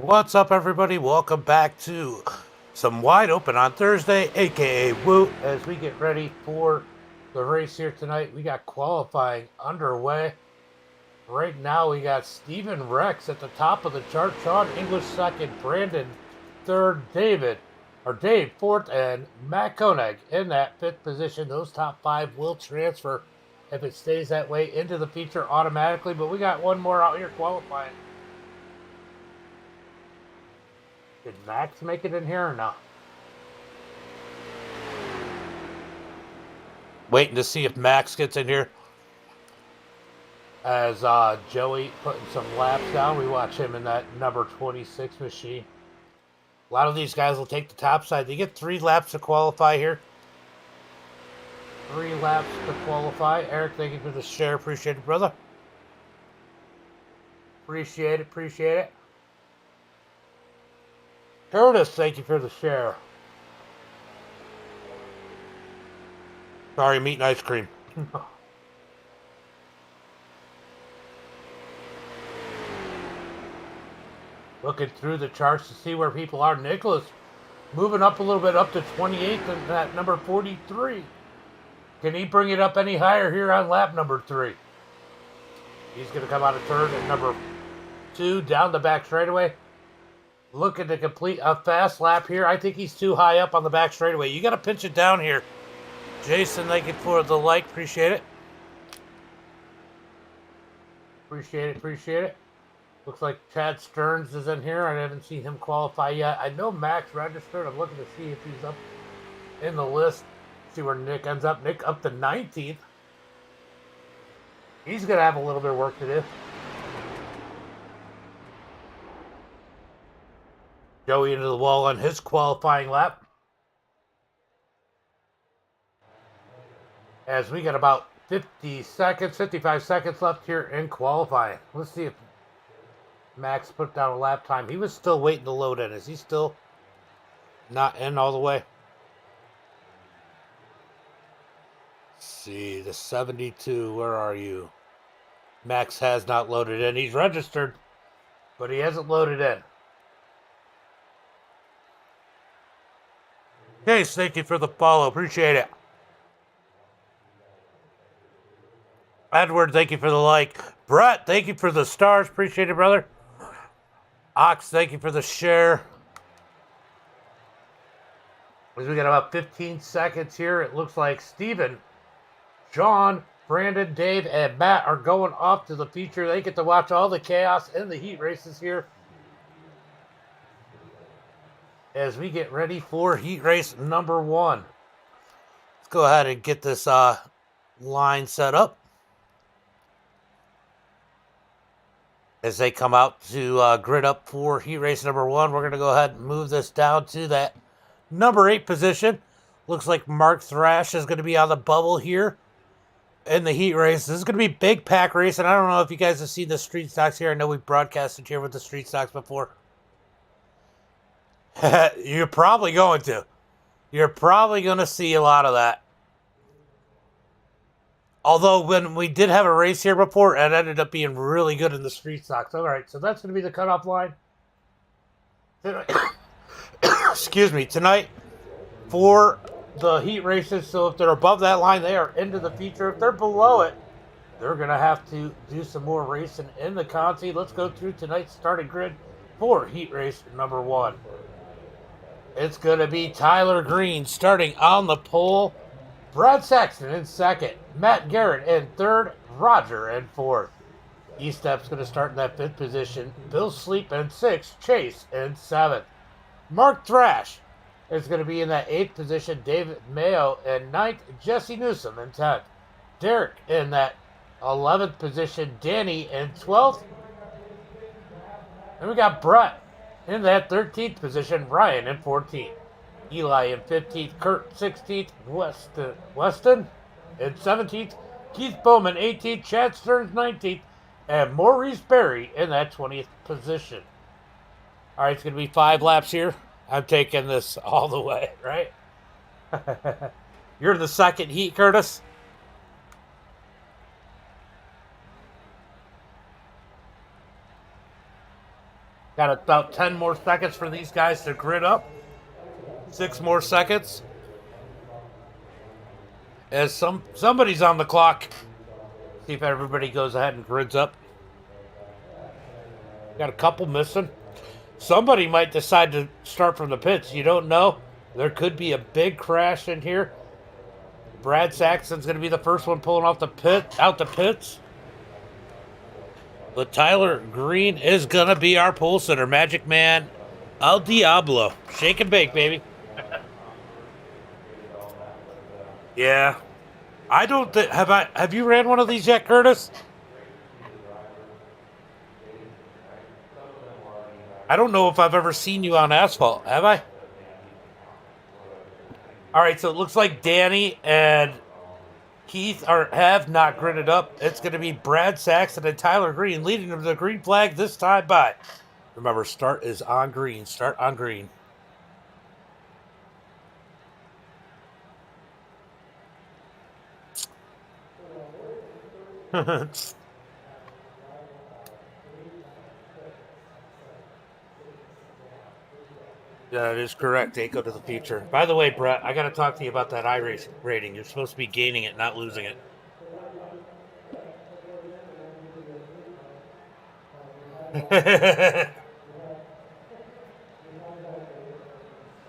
What's up, everybody? Welcome back to some wide open on Thursday, aka WooT. As we get ready for the race here tonight, we got qualifying underway. Right now, we got Steven Rex at the top of the chart, Sean English second, Brandon third, Dave fourth, and Matt Koenig in that fifth position. Those top five will transfer if it stays that way into the feature automatically, but we got one more out here qualifying. Did Max make it in here or not? Waiting to see if Max gets in here. As Joey putting some laps down, we watch him in that number 26 machine. A lot of these guys will take the top side. They get 3 laps to qualify here. 3 laps to qualify. Eric, thank you for the share. Appreciate it, brother. Appreciate it. Curtis, thank you for the share. Sorry, meat and ice cream. Looking through the charts to see where people are. Nicholas moving up a little bit, up to 28th and that number 43. Can he bring it up any higher here on lap number 3? He's going to come out of third at number 2 down the back straightaway. Looking to complete a fast lap here. I think he's too high up on the back straightaway. You got to pinch it down here. Jason, thank you for the like. Appreciate it. Appreciate it. Looks like Chad Stearns is in here. I haven't seen him qualify yet. I know Max registered. I'm looking to see if he's up in the list. See where Nick ends up. Nick up to 19th. He's going to have a little bit of work to do. Joey into the wall on his qualifying lap. As we got about 55 seconds left here in qualifying. Let's see if Max put down a lap time. He was still waiting to load in. Is he still not in all the way? Let's see, the 72, where are you? Max has not loaded in. He's registered, but he hasn't loaded in. Case, thank you for the follow. Appreciate it. Edward, thank you for the like. Brett, thank you for the stars. Appreciate it, brother. Ox, thank you for the share. As we got about 15 seconds here, it looks like Steven, Sean, Brandon, Dave, and Matt are going off to the feature. They get to watch all the chaos and the heat races here as we get ready for heat race number 1. Let's go ahead and get this line set up. As they come out to grid up for heat race number 1, we're going to go ahead and move this down to that number 8 position. Looks like Mark Thrash is going to be on the bubble here in the heat race. This is going to be big pack race, and I don't know if you guys have seen the street stocks here. I know we've broadcasted here with the street stocks before. You're probably going to. You're probably going to see a lot of that. Although when we did have a race here before, it ended up being really good in the street stocks. All right, so that's going to be the cutoff line. Excuse me, tonight for the heat races. So if they're above that line, they are into the feature. If they're below it, they're going to have to do some more racing in the Conti. Let's go through tonight's starting grid for heat race number 1. It's going to be Tyler Green starting on the pole. Brad Saxton in second. Matt Garrett in third. Roger in fourth. E-Step's going to start in that 5th position. Bill Sleep in 6th. Chase in 7th. Mark Thrash is going to be in that 8th position. David Mayo in 9th. Jesse Newsom in 10th. Derek in that 11th position. Danny in 12th. And we got Brett in that 13th position. Ryan in 14th. Eli in 15th, Kurt 16th, Weston in 17th, Keith Bowman 18th, Chad Stearns 19th, and Maurice Berry in that 20th position. All right, it's going to be 5 laps here. I'm taking this all the way, right? You're in the second heat, Curtis. Got about 10 more seconds for these guys to grid up. 6 more seconds. As somebody's on the clock. See if everybody goes ahead and grids up. Got a couple missing. Somebody might decide to start from the pits. You don't know. There could be a big crash in here. Brad Saxton's going to be the first one pulling off the pits. But Tyler Green is going to be our pole sitter. Magic Man El Diablo. Shake and bake, baby. Yeah. I don't think... Have you ran one of these yet, Curtis? I don't know if I've ever seen you on asphalt. Have I? All right, so it looks like Danny and Keith have not gridded up. It's going to be Brad Saxton and Tyler Green leading them to the green flag this time by. Remember, start is on green. Start on green. Yeah, that is correct. Go to the future. By the way, Brett, I got to talk to you about that iRace rating. You're supposed to be gaining it, not losing it.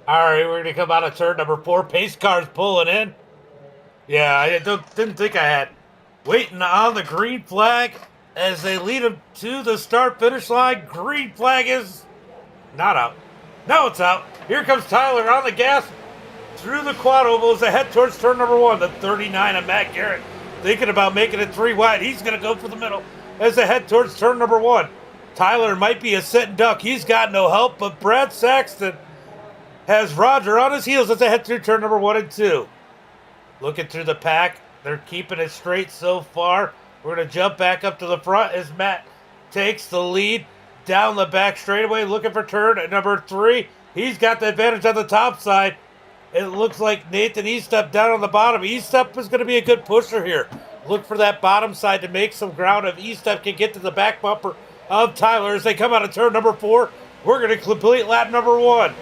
All right, we're going to come out of turn number 4. Pace cars pulling in. Yeah, I didn't think I had. Waiting on the green flag as they lead them to the start-finish line. Green flag is not out. Now it's out. Here comes Tyler on the gas through the quad oval as they head towards turn number 1. The 39 of Matt Garrett thinking about making it 3 wide. He's going to go for the middle as they head towards turn number 1. Tyler might be a sitting duck. He's got no help, but Brad Saxton has Roger on his heels as they head through turn number 1 and 2. Looking through the pack. They're keeping it straight so far. We're going to jump back up to the front as Matt takes the lead down the back straightaway, looking for turn at number 3. He's got the advantage on the top side. It looks like Nathan Eastep down on the bottom. Eastep is going to be a good pusher here. Look for that bottom side to make some ground. If Eastep can get to the back bumper of Tyler as they come out of turn number 4, we're going to complete lap number 1.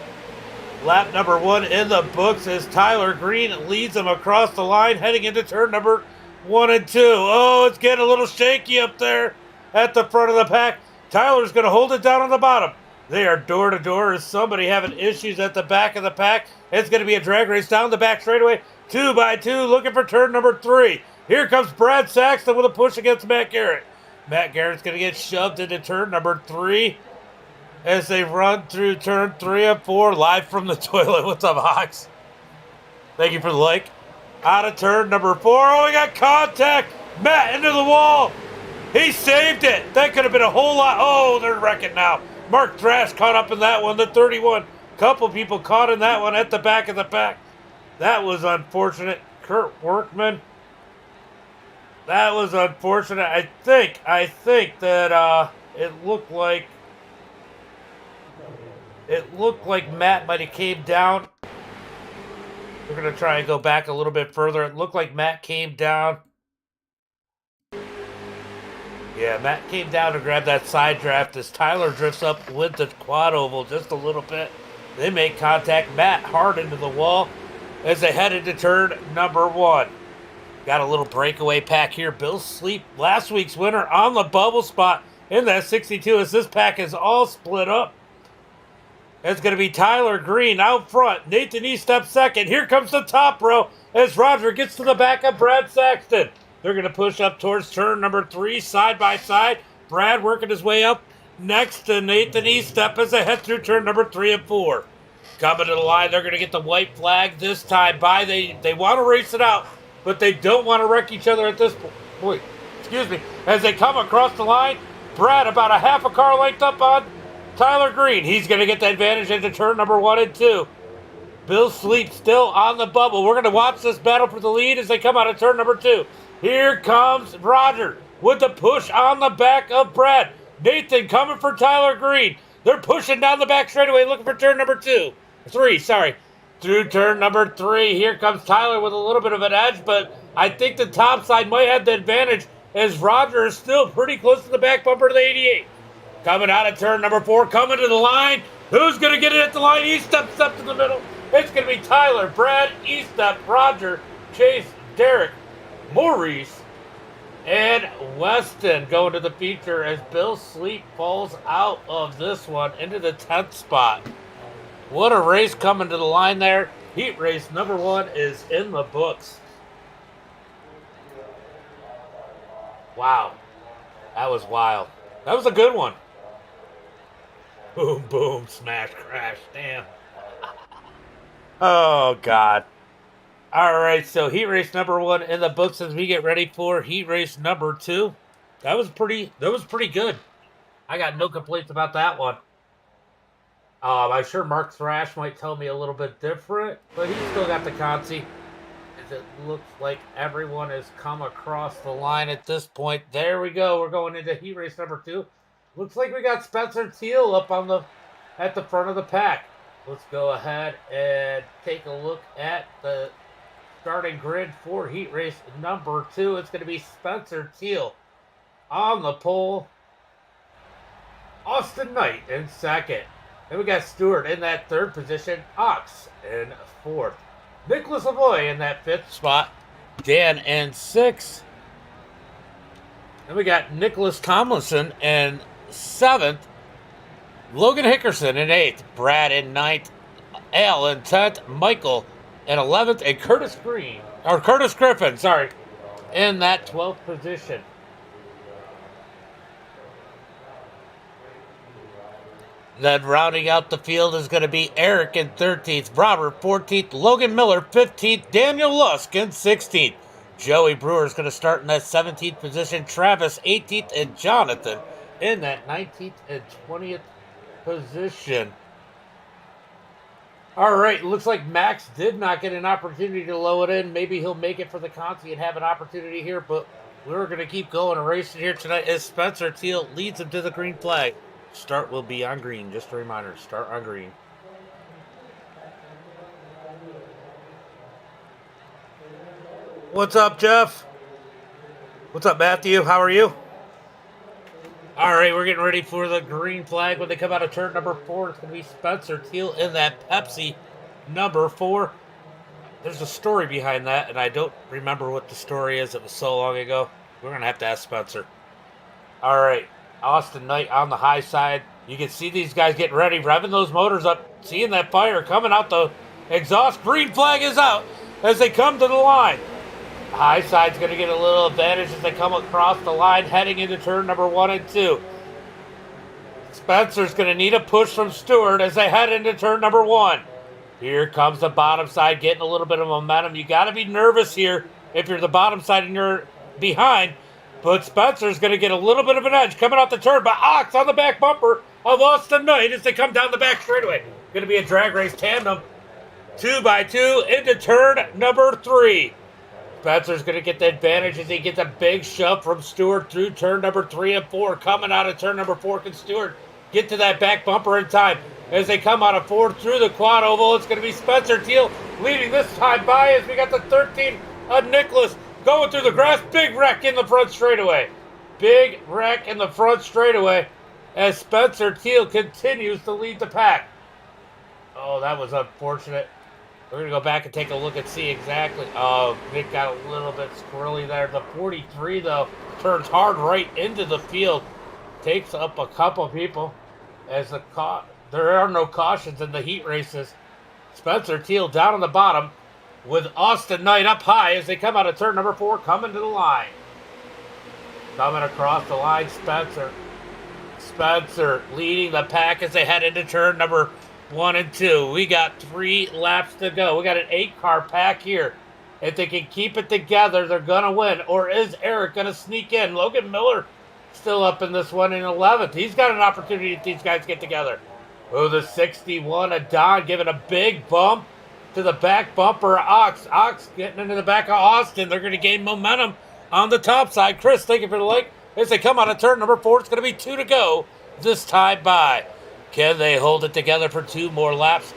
Lap number 1 in the books as Tyler Green leads them across the line heading into turn number 1 and 2. Oh, it's getting a little shaky up there at the front of the pack. Tyler's going to hold it down on the bottom. They are door to door. Is somebody having issues at the back of the pack? It's going to be a drag race down the back straightaway. 2 by 2 looking for turn number 3. Here comes Brad Saxton with a push against Matt Garrett. Matt Garrett's going to get shoved into turn number 3 as they run through turn 3 and 4 live from the toilet. What's up, Hawks? Thank you for the like. Out of turn number 4. Oh, we got contact. Matt into the wall. He saved it. That could have been a whole lot. Oh, they're wrecking now. Mark Thrash caught up in that one. The 31. Couple people caught in that one at the back of the pack. That was unfortunate. Kurt Workman. That was unfortunate. I think that it looked like Matt might have came down. We're going to try and go back a little bit further. It looked like Matt came down. Yeah, Matt came down to grab that side draft as Tyler drifts up with the quad oval just a little bit. They make contact. Matt hard into the wall as they head into turn number 1. Got a little breakaway pack here. Bill Sleep, last week's winner on the bubble spot in that 62 as this pack is all split up. It's going to be Tyler Green out front. Nathan Eastep second. Here comes the top row as Roger gets to the back of Brad Saxton. They're going to push up towards turn number 3, side by side. Brad working his way up next to Nathan Eastep as they head through turn number 3 and 4. Coming to the line, they're going to get the white flag this time by. They want to race it out, but they don't want to wreck each other at this point. Excuse me. As they come across the line, Brad about a half a car length up on Tyler Green. He's going to get the advantage into turn number 1 and 2. Bill Sleep still on the bubble. We're going to watch this battle for the lead as they come out of turn number 2. Here comes Roger with the push on the back of Brad. Nathan coming for Tyler Green. They're pushing down the back straightaway looking for turn number 3, sorry. Through turn number 3, here comes Tyler with a little bit of an edge, but I think the top side might have the advantage as Roger is still pretty close to the back bumper of the 88. Coming out of turn number 4, coming to the line. Who's going to get it at the line? E-Step up to the middle. It's going to be Tyler, Brad, E-Step, Roger, Chase, Derek, Maurice, and Weston going to the feature as Bill Sleep falls out of this one into the 10th spot. What a race coming to the line there. Heat race number 1 is in the books. Wow. That was wild. That was a good one. Boom, boom, smash, crash, damn. Oh, God. All right, so heat race number 1 in the books as we get ready for heat race number 2. That was pretty good. I got no complaints about that one. I'm sure Mark Thrash might tell me a little bit different, but he's still got the consi. It looks like everyone has come across the line at this point. There we go. We're going into heat race number 2. Looks like we got Spencer Teal up at the front of the pack. Let's go ahead and take a look at the starting grid for heat race number 2. It's going to be Spencer Teal on the pole. Austin Knight in second. Then we got Stewart in that 3rd position. Ox in 4th. Nicholas Lavoie in that 5th spot. Dan in 6th. Then we got Nicholas Tomlinson in 7th. Logan Hickerson in 8th. Brad in 9th. Al in 10th. Michael in 11th. And Curtis Griffin, in that 12th position. Then rounding out the field is going to be Eric in 13th, Robert 14th, Logan Miller 15th, Daniel Lusk in 16th. Joey Brewer is going to start in that 17th position, Travis 18th, and Jonathan in that 19th and 20th position. All right, looks like Max did not get an opportunity to low it in. Maybe he'll make it for the consi and have an opportunity here, but we're going to keep going and racing here tonight as Spencer Teal leads him to the green flag. Start will be on green. Just a reminder, start on green. What's up, Jeff? What's up, Matthew? How are you? All right, we're getting ready for the green flag. When they come out of turn number 4, it's going to be Spencer Teal in that Pepsi number 4. There's a story behind that, and I don't remember what the story is. It was so long ago. We're going to have to ask Spencer. All right. Austin Knight on the high side. You can see these guys getting ready, revving those motors up, seeing that fire coming out the exhaust. Green flag is out as they come to the line. The high side's going to get a little advantage as they come across the line, heading into turn number 1 and 2. Spencer's going to need a push from Stewart as they head into turn number 1. Here comes the bottom side, getting a little bit of momentum. You got to be nervous here if you're the bottom side and you're behind. But Spencer's going to get a little bit of an edge coming off the turn, but Ox on the back bumper of Austin Knight as they come down the back straightaway. Going to be a drag race tandem, 2x2 into turn number 3. Spencer's going to get the advantage as he gets a big shove from Stewart through turn number 3 and 4. Coming out of turn number 4, can Stewart get to that back bumper in time? As they come out of 4 through the quad oval, it's going to be Spencer Teal leading this time by as we got the 13 of Nicholas going through the grass. Big wreck in the front straightaway. Big wreck in the front straightaway as Spencer Teal continues to lead the pack. Oh, that was unfortunate. We're going to go back and take a look and see exactly. Oh, Nick got a little bit squirrely there. The 43, though, turns hard right into the field. Takes up a couple people as there are no cautions in the heat races. Spencer Teal down on the bottom with Austin Knight up high as they come out of turn number 4, coming to the line. Coming across the line, Spencer. Spencer leading the pack as they head into turn number 1 and 2. We got 3 laps to go. We got an 8-car pack here. If they can keep it together, they're going to win. Or is Eric going to sneak in? Logan Miller still up in this one in 11th. He's got an opportunity if these guys get together. Oh, the 61 of Don giving a big bump to the back bumper. Ox getting into the back of Austin. They're going to gain momentum on the top side. Chris, thank you for the like. As they come out of turn number 4, it's going to be 2 to go this time by. Can they hold it together for 2 more laps?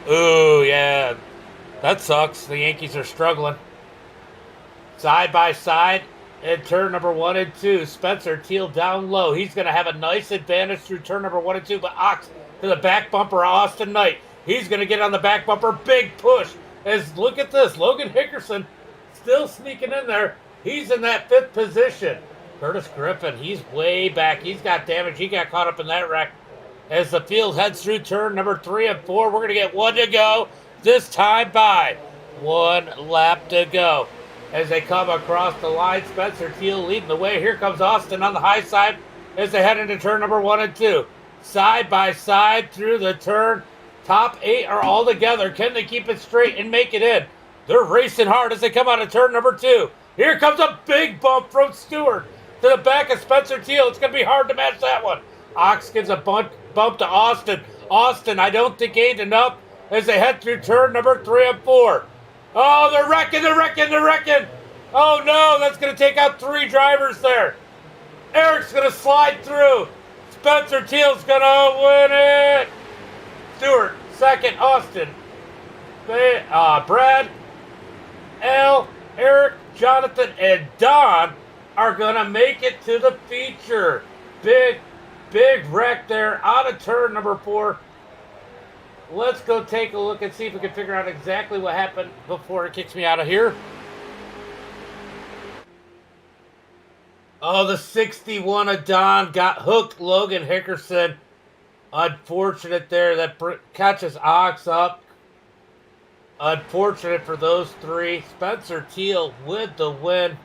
Ooh, yeah. That sucks. The Yankees are struggling. Side by side. in turn number 1 and 2. Spencer Teal down low. He's going to have a nice advantage through turn number 1 and 2, but Ox to the back bumper, Austin Knight. He's going to get on the back bumper. Big push. Look at this. Logan Hickerson still sneaking in there. He's in that 5th position. Curtis Griffin, he's way back. He's got damage. He got caught up in that wreck. As the field heads through turn number 3 and 4, we're going to get 1 to go. This time by 1 lap to go. As they come across the line, Spencer Teal leading the way. Here comes Austin on the high side as they head into turn number 1 and 2. Side by side through the turn. Top 8 are all together. Can they keep it straight and make it in? They're racing hard as they come out of turn number 2. Here comes a big bump from Stewart to the back of Spencer Teal. It's going to be hard to match that one. Ox gives a bump to Austin. Austin, I don't think gained enough as they head through turn number 3 and 4. Oh, they're wrecking. Oh, no, that's going to take out 3 drivers there. Eric's going to slide through. Spencer Teal's going to win it. Stewart, second. Austin. Brad, Al, Eric, Jonathan, and Don are going to make it to the feature. Big wreck there out of turn number 4. Let's go take a look and see if we can figure out exactly what happened before it kicks me out of here. Oh, the 61 of Don got hooked Logan Hickerson. Unfortunate there. That catches Ox up. Unfortunate for those 3. Spencer Teal with the win.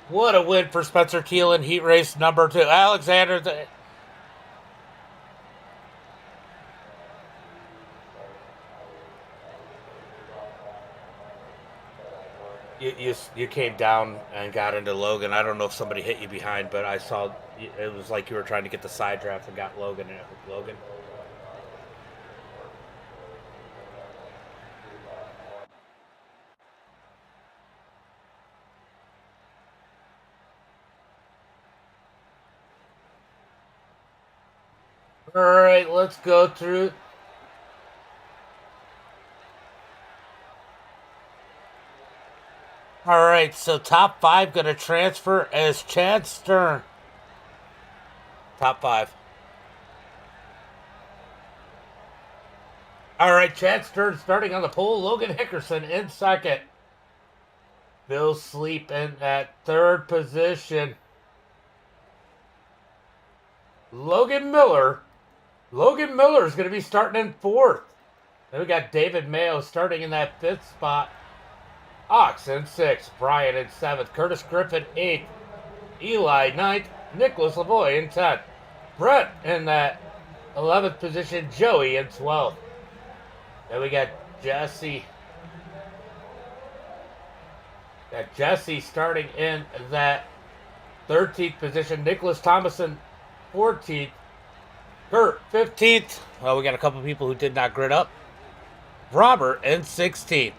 What a win for Spencer Teal in heat race number 2. Alexander... You came down and got into Logan. I don't know if somebody hit you behind, but I saw it was like you were trying to get the side draft and got Logan and it hooked Logan. All right, let's go through. All right, so top 5 going to transfer as Chad Stern. Top 5. All right, Chad Stern starting on the pole. Logan Hickerson in second. Bill Sleep in that 3rd position. Logan Miller is going to be starting in 4th. Then we got David Mayo starting in that 5th spot. Ox in 6th, Brian in 7th, Curtis Griffin 8th, Eli 9th, Nicholas Lavoie in 10th, Brett in that 11th position, Joey in 12th. Then we got Jesse. Jesse starting in that 13th position, Nicholas Thomason 14th, Kurt 15th. Well, we got a couple people who did not grid up. Robert in 16th.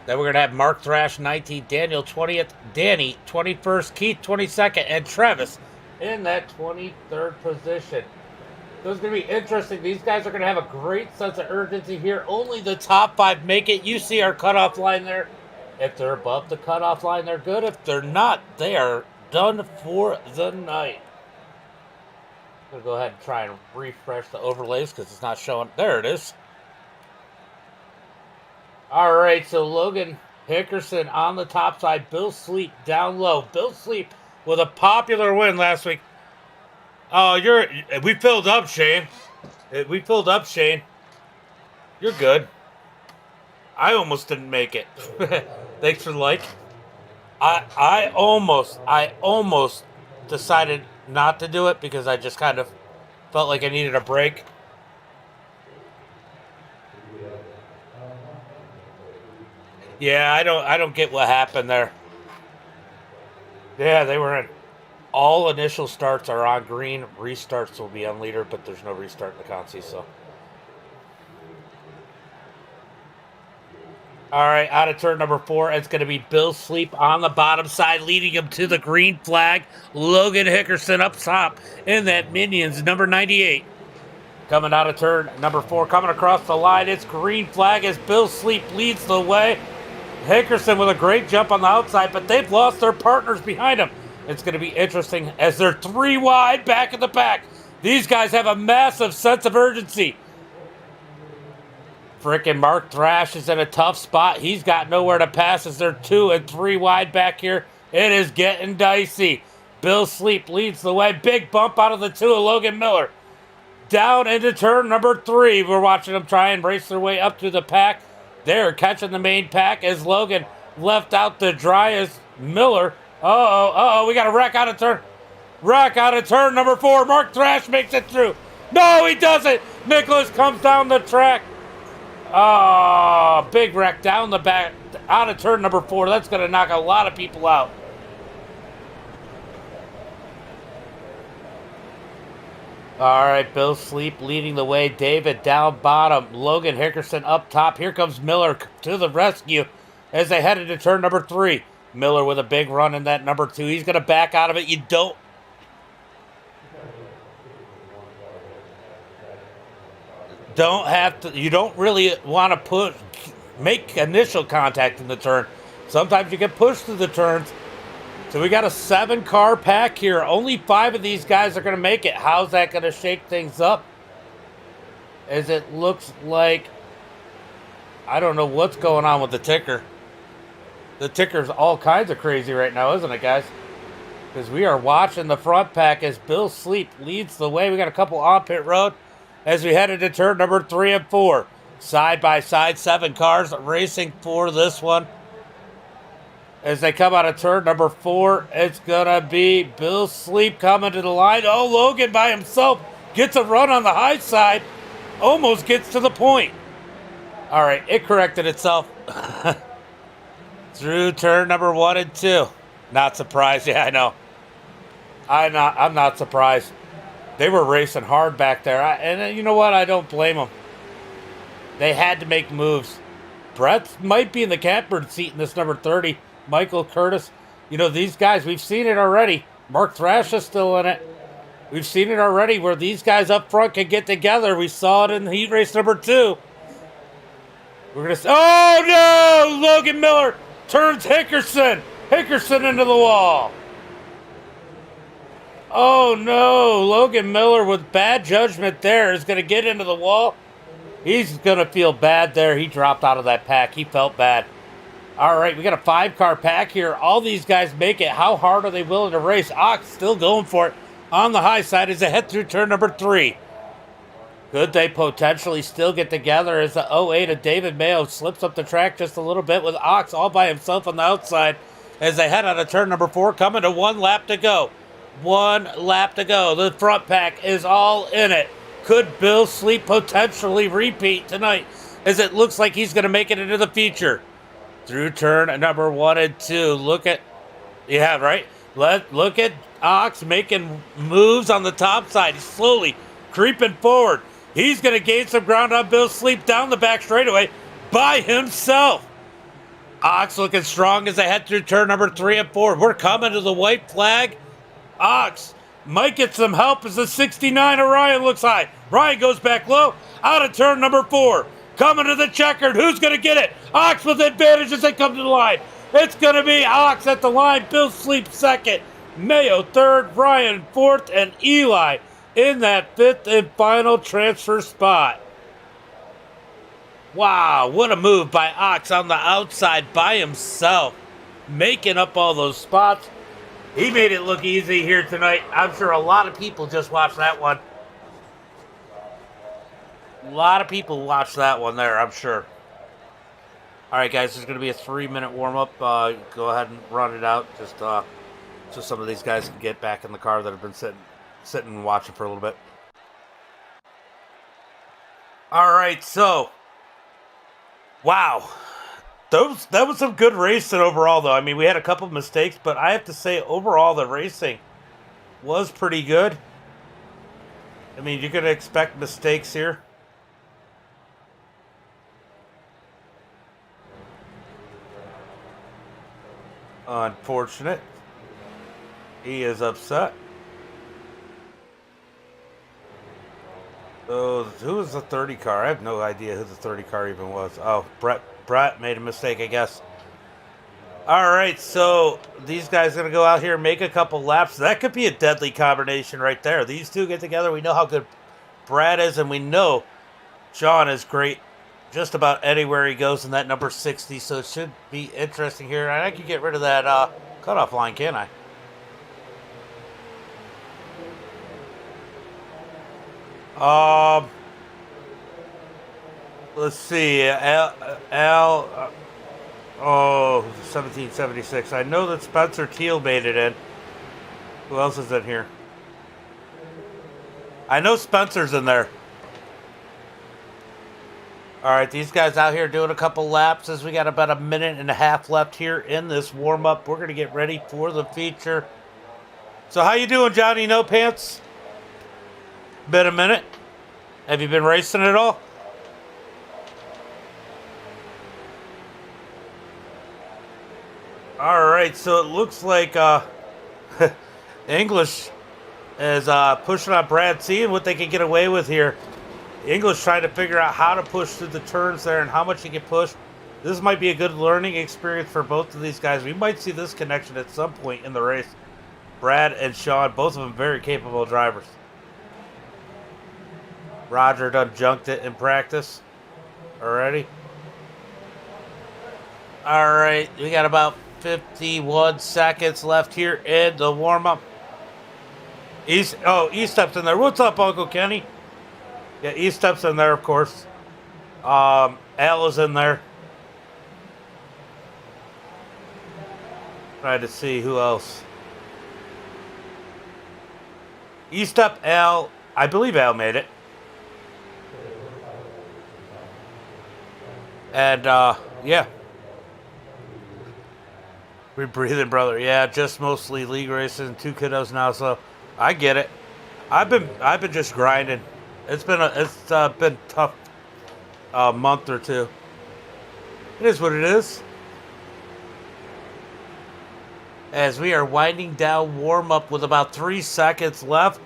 Then we're going to have Mark Thrash 19th, Daniel 20th, Danny 21st, Keith 22nd, and Travis in that 23rd position. So it's going to be interesting. These guys are going to have a great sense of urgency here. Only the top 5 make it. You see our cutoff line there. If they're above the cutoff line, they're good. If they're not, they are done for the night. I'm going to go ahead and try and refresh the overlays because it's not showing. There it is. All right, so Logan Hickerson on the top side. Bill Sleep down low. Bill Sleep with a popular win last week. Oh, we filled up, Shane. We filled up, Shane. You're good. I almost didn't make it. Thanks for the like. I almost decided not to do it because I just kind of felt like I needed a break. Yeah, I don't get what happened there. Yeah, they were in. All initial starts are on green. Restarts will be on leader, but there's no restart in the Consi, so. All right, out of turn number 4, it's going to be Bill Sleep on the bottom side, leading him to the green flag. Logan Hickerson up top in that Minions, number 98. Coming out of turn number 4, coming across the line, it's green flag as Bill Sleep leads the way. Hickerson with a great jump on the outside, but they've lost their partners behind them. It's going to be interesting as they're 3 wide back in the pack. These guys have a massive sense of urgency. Frickin' Mark Thrash is in a tough spot. He's got nowhere to pass as they're 2 and 3 wide back here. It is getting dicey. Bill Sleep leads the way. Big bump out of the 2 of Logan Miller. Down into turn number 3. We're watching them try and race their way up to the pack. They're catching the main pack as Logan left out to dry as Miller. Uh-oh, we got a wreck out of turn. Wreck out of turn number 4. Mark Thrash makes it through. No, he doesn't. Nicholas comes down the track. Oh, big wreck down the back, out of turn number 4. That's going to knock a lot of people out. All right, Bill Sleep leading the way. David down bottom. Logan Hickerson up top. Here comes Miller to the rescue as they head into turn number 3. Miller with a big run in that number 2. He's going to back out of it. You don't really want to make initial contact in the turn. Sometimes you get pushed through the turns. So we got a 7-car pack here. Only 5 of these guys are going to make it. How's that going to shake things up? As it looks like, I don't know what's going on with the ticker. The ticker's all kinds of crazy right now, isn't it, guys? Because we are watching the front pack as Bill Sleep leads the way. We got a couple on pit road as we head into turn number 3 and 4. Side by side, 7 cars racing for this one. As they come out of turn number 4, it's going to be Bill Sleep coming to the line. Oh, Logan by himself gets a run on the high side. Almost gets to the point. All right, it corrected itself. Through turn number 1 and 2. Not surprised. Yeah, I know. I'm not surprised. They were racing hard back there. And you know what? I don't blame them. They had to make moves. Brett might be in the catbird seat in this number 30. Michael Curtis. You know, these guys, we've seen it already. Mark Thrash is still in it. We've seen it already where these guys up front can get together. We saw it in heat race number 2. We're going to... Oh, no! Logan Miller turns Hickerson. Hickerson into the wall. Oh, no. Logan Miller with bad judgment there is going to get into the wall. He's going to feel bad there. He dropped out of that pack. He felt bad. All right, we got a 5-car pack here. All these guys make it. How hard are they willing to race? Ox still going for it on the high side as they head through turn number 3. Could they potentially still get together as the 08 of David Mayo slips up the track just a little bit with Ox all by himself on the outside as they head out of turn number 4, coming to 1 lap to go. 1 lap to go. The front pack is all in it. Could Bill Sleep potentially repeat tonight as it looks like he's going to make it into the feature? Through turn number 1 and 2. Look at Ox making moves on the top side. He's slowly creeping forward. He's going to gain some ground on Bill Sleep down the back straightaway by himself. Ox looking strong as they head through turn number 3 and 4. We're coming to the white flag. Ox might get some help as the 69 of Ryan looks high. Ryan goes back low out of turn number 4. Coming to the checkered. Who's going to get it? Ox with advantage as they come to the line. It's going to be Ox at the line. Bill Sleep second. Mayo third. Ryan fourth. And Eli in that 5th and final transfer spot. Wow, what a move by Ox on the outside by himself. Making up all those spots. He made it look easy here tonight. I'm sure a lot of people just watched that one. A lot of people watched that one there, I'm sure. All right, guys, there's going to be a 3-minute warm-up. Go ahead and run it out just so some of these guys can get back in the car that have been sitting and watching for a little bit. All right, so, wow. That was some good racing overall, though. I mean, we had a couple of mistakes, but I have to say, overall, the racing was pretty good. I mean, you're going to expect mistakes here. Unfortunate. He is upset. Oh, who was the 30 car? I have no idea who the 30 car even was. Oh, Brett made a mistake, I guess. All right, so these guys are going to go out here and make a couple laps. That could be a deadly combination right there. These two get together. We know how good Brad is, and we know Sean is great just about anywhere he goes in that number 60, so it should be interesting here. And I can get rid of that cutoff line, can't I? Let's see. Oh, 1776. I know that Spencer Teal made it in. Who else is in here? I know Spencer's in there. All right, these guys out here doing a couple laps as we got about a minute and a half left here in this warm-up. We're going to get ready for the feature. So how you doing, Johnny No Pants? Been a minute. Have you been racing at all? All right, so it looks like English is pushing on Brad, seeing what they can get away with here. English trying to figure out how to push through the turns there and how much he can push. This might be a good learning experience for both of these guys. We might see this connection at some point in the race. Brad and Sean, both of them very capable drivers. Roger done junked it in practice already. All right, we got about 51 seconds left here in the warm-up. E-Step's in there. What's up, Uncle Kenny? Yeah, E-Step's in there, of course. Al is in there. Trying to see who else. E-Step, Al. I believe Al made it. And, yeah. We're breathing, brother. Yeah, just mostly league races and 2 kiddos now, so I get it. I've been just grinding. It's been tough month or two. It is what it is. As we are winding down warm-up with about 3 seconds left.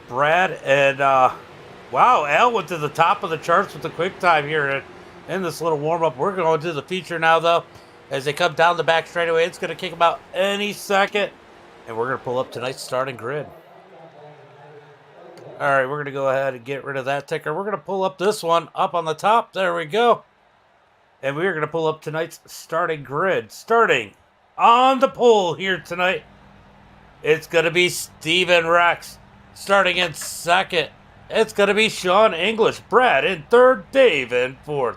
Brad and, wow, Al went to the top of the charts with the quick time here in this little warm-up. We're going to the feature now, though. As they come down the back straightaway, it's going to kick about any second. And we're going to pull up tonight's starting grid. All right, we're going to go ahead and get rid of that ticker. We're going to pull up this one up on the top. There we go. And we're going to pull up tonight's starting grid. Starting on the pole here tonight, it's going to be Steven Rex. Starting in second, it's going to be Sean English. Brad in third, Dave in fourth.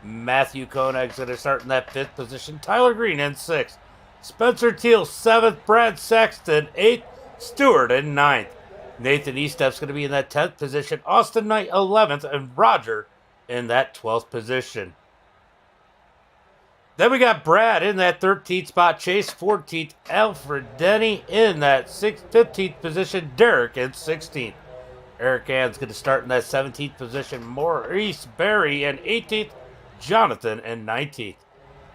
Matthew Konig's going to start in that 5th position. Tyler Green in 6th. Spencer Teal 7th. Brad Sexton 8th. Stewart in 9th. Nathan Estep's going to be in that 10th position. Austin Knight 11th. And Roger in that 12th position. Then we got Brad in that 13th spot. Chase 14th. Alfred Denny in that 15th position. Derek in 16th. Eric Ann's going to start in that 17th position. Maurice Berry in 18th. Jonathan in 19th.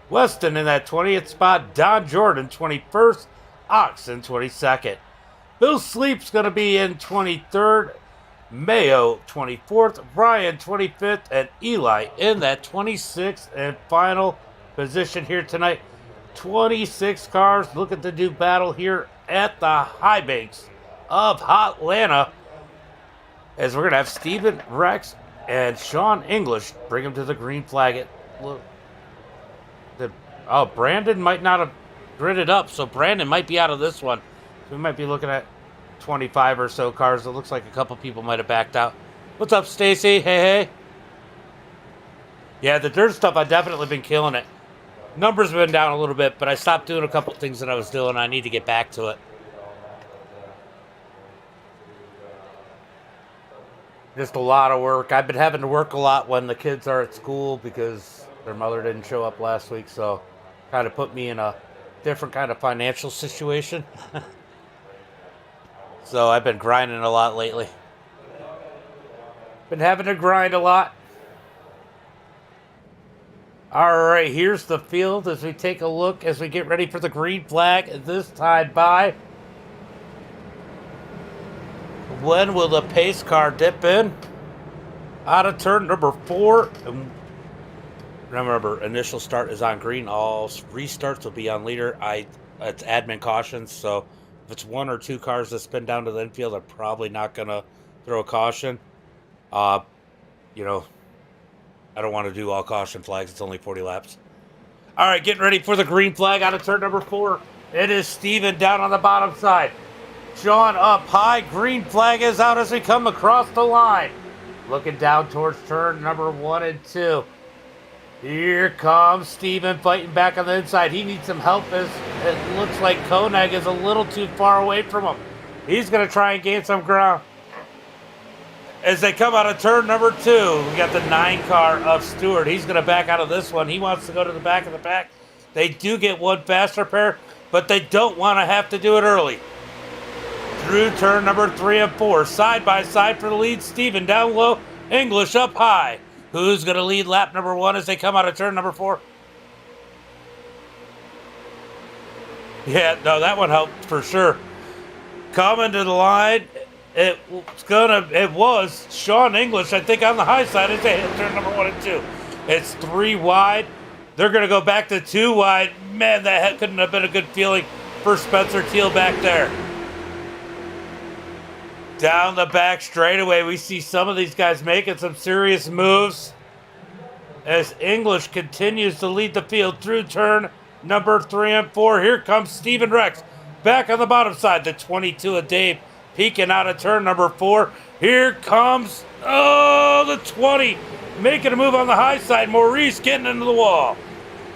Weston in that 20th spot. Don Jordan 21st. Ox in 22nd. Bill Sleep's going to be in 23rd. Mayo 24th. Ryan 25th. And Eli in that 26th and final position here tonight. 26 cars looking to do battle here at the high banks of Hotlanta. As we're going to have Steven Rex and Sean English bring him to the green flag. Brandon might not have gridded up, so Brandon might be out of this one. We might be looking at 25 or so cars. It looks like a couple people might have backed out. What's up, Stacy? Hey. Yeah, the dirt stuff, I've definitely been killing it. Numbers have been down a little bit, but I stopped doing a couple things that I was doing. I need to get back to it. Just a lot of work. I've been having to work a lot when the kids are at school because their mother didn't show up last week, so kind of put me in a different kind of financial situation. So I've been grinding a lot lately. Been having to grind a lot. All right, here's the field as we take a look, as we get ready for the green flag this time by. When will the pace car dip in? Out of turn number 4. Remember, initial start is on green. All restarts will be on leader. It's admin cautions, so if it's 1 or 2 cars that spin down to the infield, I'm probably not gonna throw a caution. You know, I don't want to do all caution flags. It's only 40 laps. All right, getting ready for the green flag out of turn number 4. It is Steven down on the bottom side. Sean up high. Green flag is out as we come across the line. Looking down towards turn number 1 and 2. Here comes Steven fighting back on the inside. He needs some help as it looks like Koenig is a little too far away from him. He's going to try and gain some ground. As they come out of turn number 2, we got the 9 car of Stewart. He's going to back out of this one. He wants to go to the back of the pack. They do get one faster pair, but they don't want to have to do it early. Through turn number 3 and 4. Side by side for the lead. Steven down low. English up high. Who's going to lead lap number 1 as they come out of turn number 4? Yeah, no, that one helped for sure. Coming to the line, it was Sean English, I think, on the high side as they hit turn number 1 and 2. It's 3 wide. They're going to go back to 2 wide. Man, that couldn't have been a good feeling for Spencer Teal back there. Down the back straightaway, we see some of these guys making some serious moves as English continues to lead the field through turn number 3 and 4. Here comes Steven Rex back on the bottom side. The 22 of Dave peeking out of turn number 4. Here comes, the 20 making a move on the high side. Maurice getting into the wall.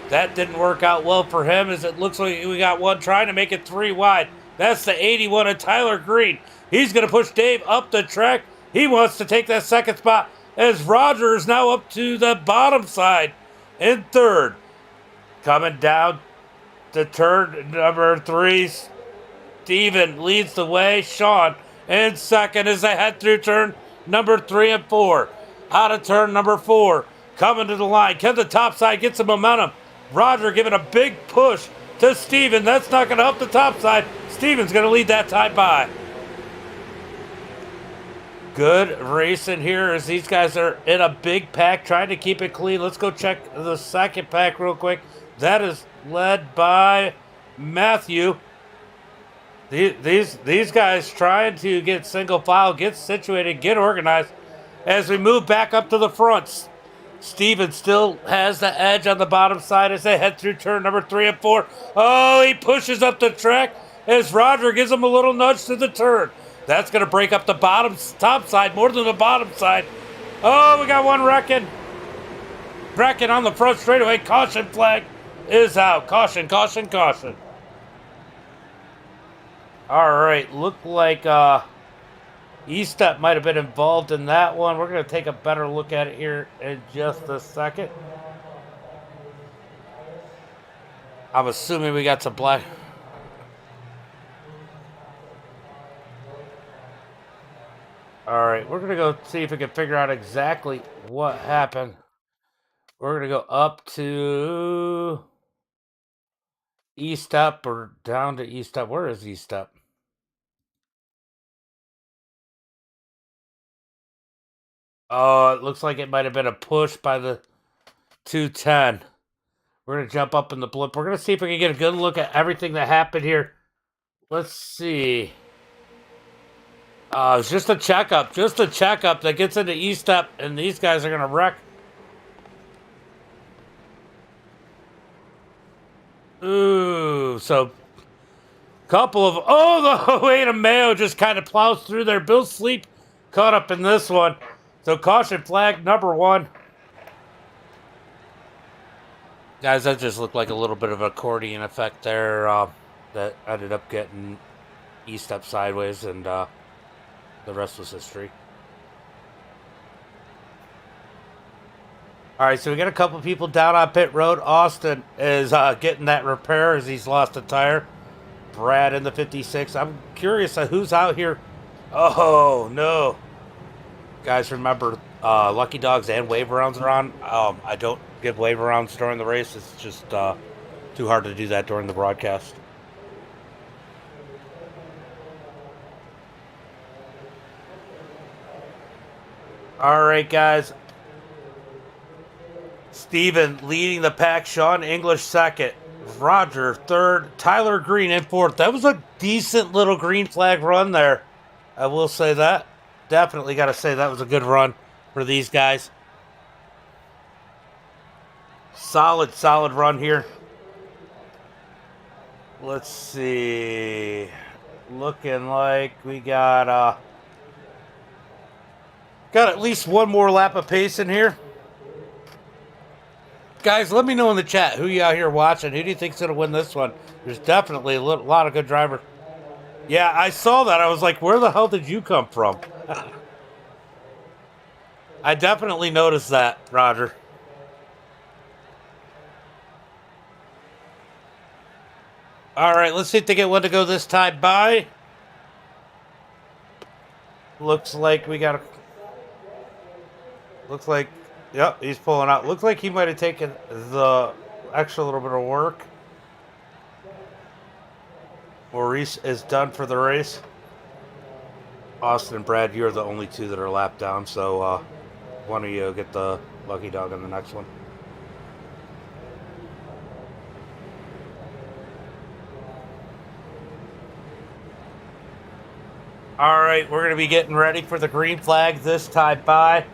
That didn't work out well for him as it looks like we got one trying to make it 3 wide. That's the 81 of Tyler Green. He's going to push Dave up the track. He wants to take that second spot as Roger is now up to the bottom side in 3rd. Coming down to turn number 3, Steven leads the way. Sean in 2nd as they head through turn number 3 and 4. Out of turn number 4. Coming to the line. Can the top side get some momentum? Roger giving a big push to Steven. That's not going to help the top side. Steven's going to lead that time by. Good racing here as these guys are in a big pack trying to keep it clean. Let's go check the second pack real quick. That is led by Matthew. These guys trying to get single file, get situated, get organized as we move back up to the fronts. Steven still has the edge on the bottom side as they head through turn number 3 and 4. Oh, he pushes up the track as Roger gives him a little nudge to the turn. That's going to break up the top side more than the bottom side. Oh, we got one wrecking. Wrecking on the front straightaway. Caution flag is out. Caution, caution, caution. All right, looked like E-Step might have been involved in that one. We're going to take a better look at it here in just a second. I'm assuming we got some black. All right, we're going to go see if we can figure out exactly what happened. We're going to go up to E-Step or down to E-Step. Where is E-Step? Oh, it looks like it might have been a push by the 210. We're going to jump up in the blip. We're going to see if we can get a good look at everything that happened here. Let's see. It's just a checkup that gets into E-Step, and these guys are going to wreck. Ooh, so couple of, the way to Mayo just kind of plows through there. Bill Sleep caught up in this one. So caution flag number 1. Guys, that just looked like a little bit of an accordion effect there that ended up getting E-Step sideways, and the rest was history. All right, so we got a couple people down on pit road. Austin is getting that repair as he's lost a tire. Brad in the 56. I'm curious who's out here. Oh, no. Guys, remember, Lucky Dogs and wave rounds are on. I don't give wave rounds during the race. It's just too hard to do that during the broadcast. All right, guys. Steven leading the pack. Sean English second. Roger third. Tyler Green in fourth. That was a decent little green flag run there. I will say that. Definitely got to say that was a good run for these guys. Solid run here. Let's see. Looking like we got at least one more lap of pace in here. Guys, let me know in the chat who you out here watching. Who do you think's going to win this one? There's definitely a lot of good drivers. Yeah, I saw that. I was like, where the hell did you come from? I definitely noticed that, Roger. All right, let's see if they get one to go this time by. Looks like we got a... Looks like... Yep, he's pulling out. Looks like he might have taken the extra little bit of work. Maurice is done for the race. Austin and Brad, you're the only two that are lapped down, so one of you get the lucky dog on the next one. All right, we're going to be getting ready for the green flag this time by.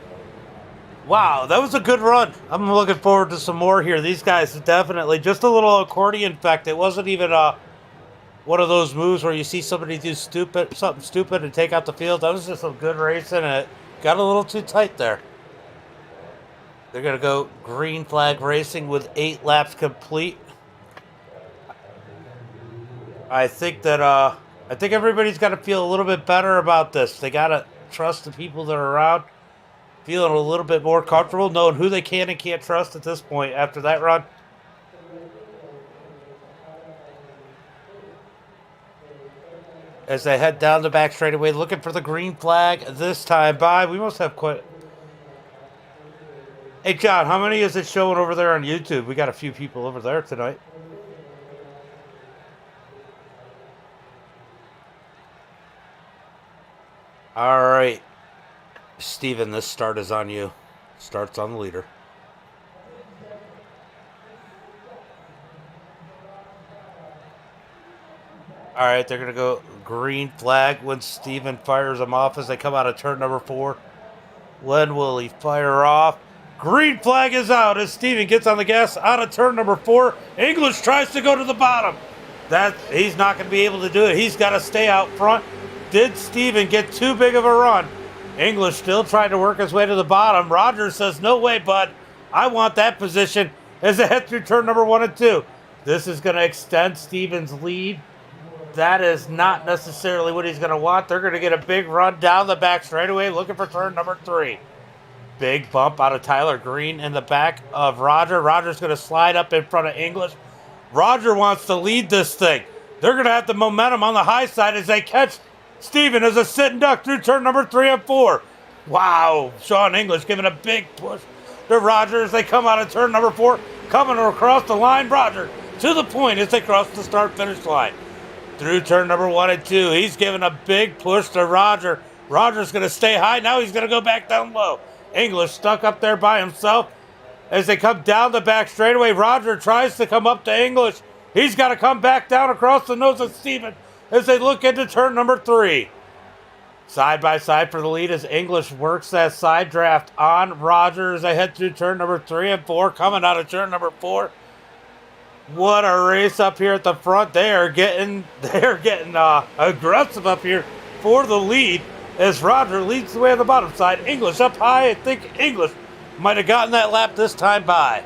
Wow, that was a good run. I'm looking forward to some more here. These guys definitely, just a little accordion effect. It wasn't even one of those moves where you see somebody do something stupid and take out the field. That was just some good racing, and it got a little too tight there. They're going to go green flag racing with 8 laps complete. I think everybody's got to feel a little bit better about this. They got to trust the people that are around. Feeling a little bit more comfortable, knowing who they can and can't trust at this point after that run. As they head down the back straightaway, looking for the green flag this time by. We must have quite... Hey, John, how many is it showing over there on YouTube? We got a few people over there tonight. All right. Steven, this start is on you. Starts on the leader. All right, they're going to go green flag when Steven fires them off as they come out of turn number 4. When will he fire off? Green flag is out as Steven gets on the gas out of turn number 4. English tries to go to the bottom. He's not going to be able to do it. He's got to stay out front. Did Steven get too big of a run? English still trying to work his way to the bottom. Rogers says, no way, bud. I want that position as they head through turn number 1 and 2. This is going to extend Steven's lead. That is not necessarily what he's going to want. They're going to get a big run down the back straightaway looking for turn number 3. Big bump out of Tyler Green in the back of Roger. Roger's going to slide up in front of English. Roger wants to lead this thing. They're going to have the momentum on the high side as they catch Steven as a sitting duck through turn number 3 and 4. Wow, Sean English giving a big push to Roger as they come out of turn number 4. Coming across the line, Roger to the point as they cross the start-finish line. Through turn number 1 and 2, he's giving a big push to Roger. Roger's going to stay high. Now he's going to go back down low. English stuck up there by himself. As they come down the back straightaway, Roger tries to come up to English. He's got to come back down across the nose of Steven as they look into turn number 3. Side by side for the lead as English works that side draft on Roger as they head through turn number 3 and 4. Coming out of turn number 4. What a race up here at the front. They're getting aggressive up here for the lead as Roger leads the way on the bottom side. English up high. I think English might have gotten that lap this time by.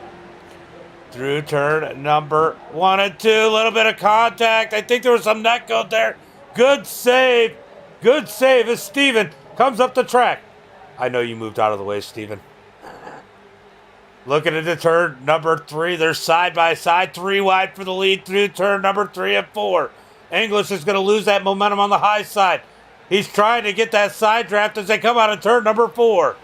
Through turn number 1 and 2. A little bit of contact. I think there was some net code there. Good save. Good save as Steven comes up the track. I know you moved out of the way, Steven. Looking into turn number 3. They're side by side. 3 wide for the lead through turn number 3 and 4. English is going to lose that momentum on the high side. He's trying to get that side draft as they come out of turn number 4.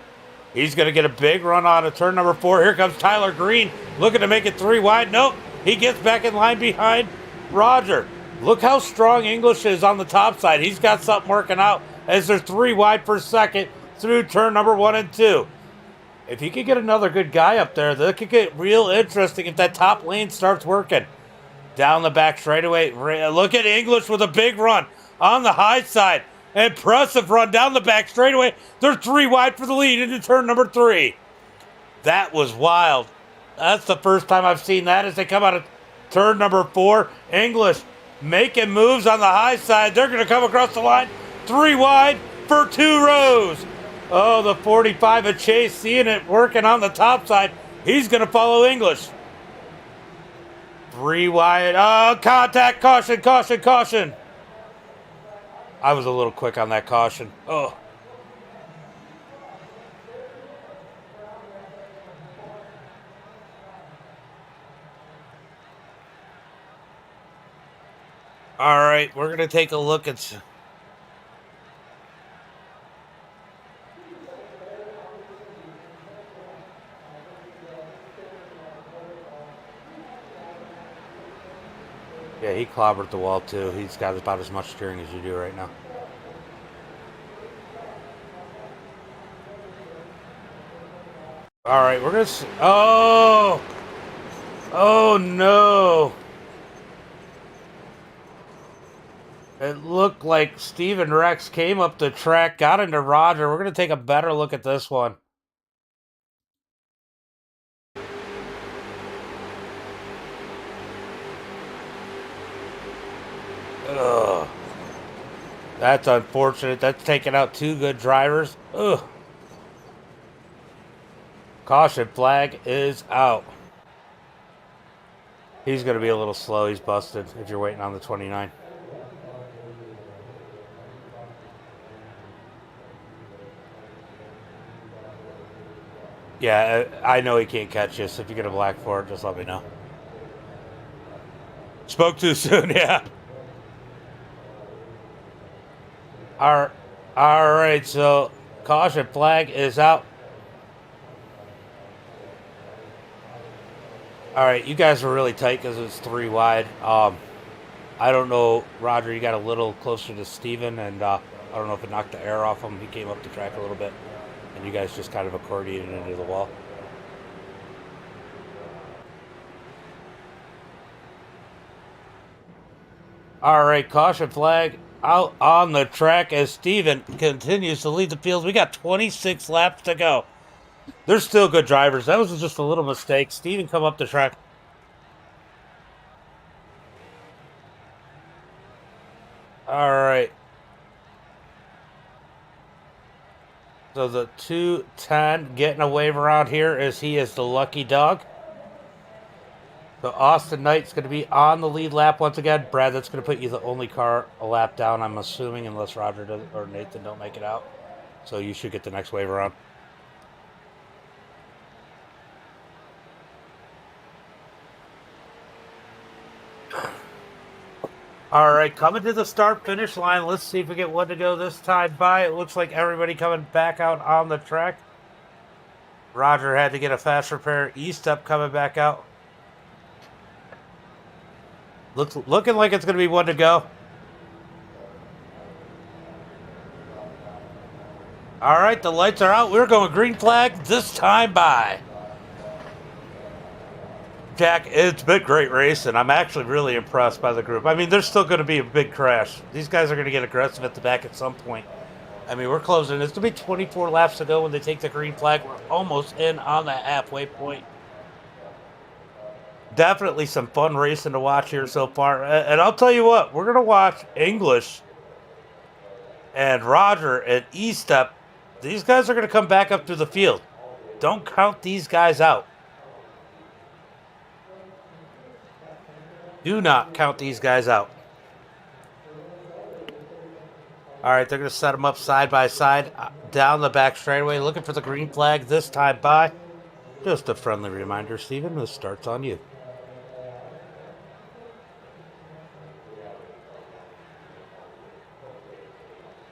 He's going to get a big run out of turn number 4. Here comes Tyler Green looking to make it 3 wide. Nope. He gets back in line behind Roger. Look how strong English is on the top side. He's got something working out as they're 3 wide per second through turn number 1 and 2. If you could get another good guy up there, that could get real interesting if that top lane starts working. Down the back straightaway. Look at English with a big run on the high side. Impressive run down the back straightaway. They're 3 wide for the lead into turn number 3. That was wild. That's the first time I've seen that as they come out of turn number 4. English making moves on the high side. They're going to come across the line. 3 wide for 2 rows. Oh, the 45 of Chase seeing it working on the top side. He's going to follow English. 3 wide. Oh, contact. Caution, caution, caution. I was a little quick on that caution. Oh. All right, we're going to take a look at... Yeah, he clobbered the wall too. He's got about as much steering as you do right now. All right, we're going to... Oh! Oh, no! It looked like Steven Rex came up the track, got into Roger. We're going to take a better look at this one. Ugh. That's unfortunate. That's taking out 2 good drivers. Ugh. Caution flag is out. He's going to be a little slow. He's busted if you're waiting on the 29. Yeah, I know he can't catch you, so if you get a black for it, just let me know. Spoke too soon, yeah. All right, so caution flag is out. All right, you guys were really tight because it was 3 wide. I don't know, Roger, you got a little closer to Steven, and I don't know if it knocked the air off him. He came up the track a little bit, and you guys just kind of accordioned into the wall. All right, caution flag out on the track as Steven continues to lead the field. We got 26 laps to go. They're still good drivers. That was just a little mistake. Steven come up the track. All right. So the 210 getting a wave around here as he is the lucky dog. So Austin Knight's going to be on the lead lap once again. Brad, that's going to put you the only car a lap down, I'm assuming, unless Roger does, or Nathan don't make it out. So you should get the next wave around. All right, coming to the start-finish line. Let's see if we get one to go this time by. It looks like everybody coming back out on the track. Roger had to get a fast repair. E-Step coming back out. Looking like it's going to be one to go. All right, the lights are out. We're going green flag this time by. Jack, it's been great racing. I'm actually really impressed by the group. I mean, there's still going to be a big crash. These guys are going to get aggressive at the back at some point. I mean, we're closing. It's going to be 24 laps to go when they take the green flag. We're almost in on the halfway point. Definitely some fun racing to watch here so far. And I'll tell you what, we're going to watch English and Roger and E-Step. These guys are going to come back up to the field. Don't count these guys out. Do not count these guys out. All right, they're going to set them up side by side down the back straightaway, looking for the green flag this time by. Just a friendly reminder, Steven, this starts on you.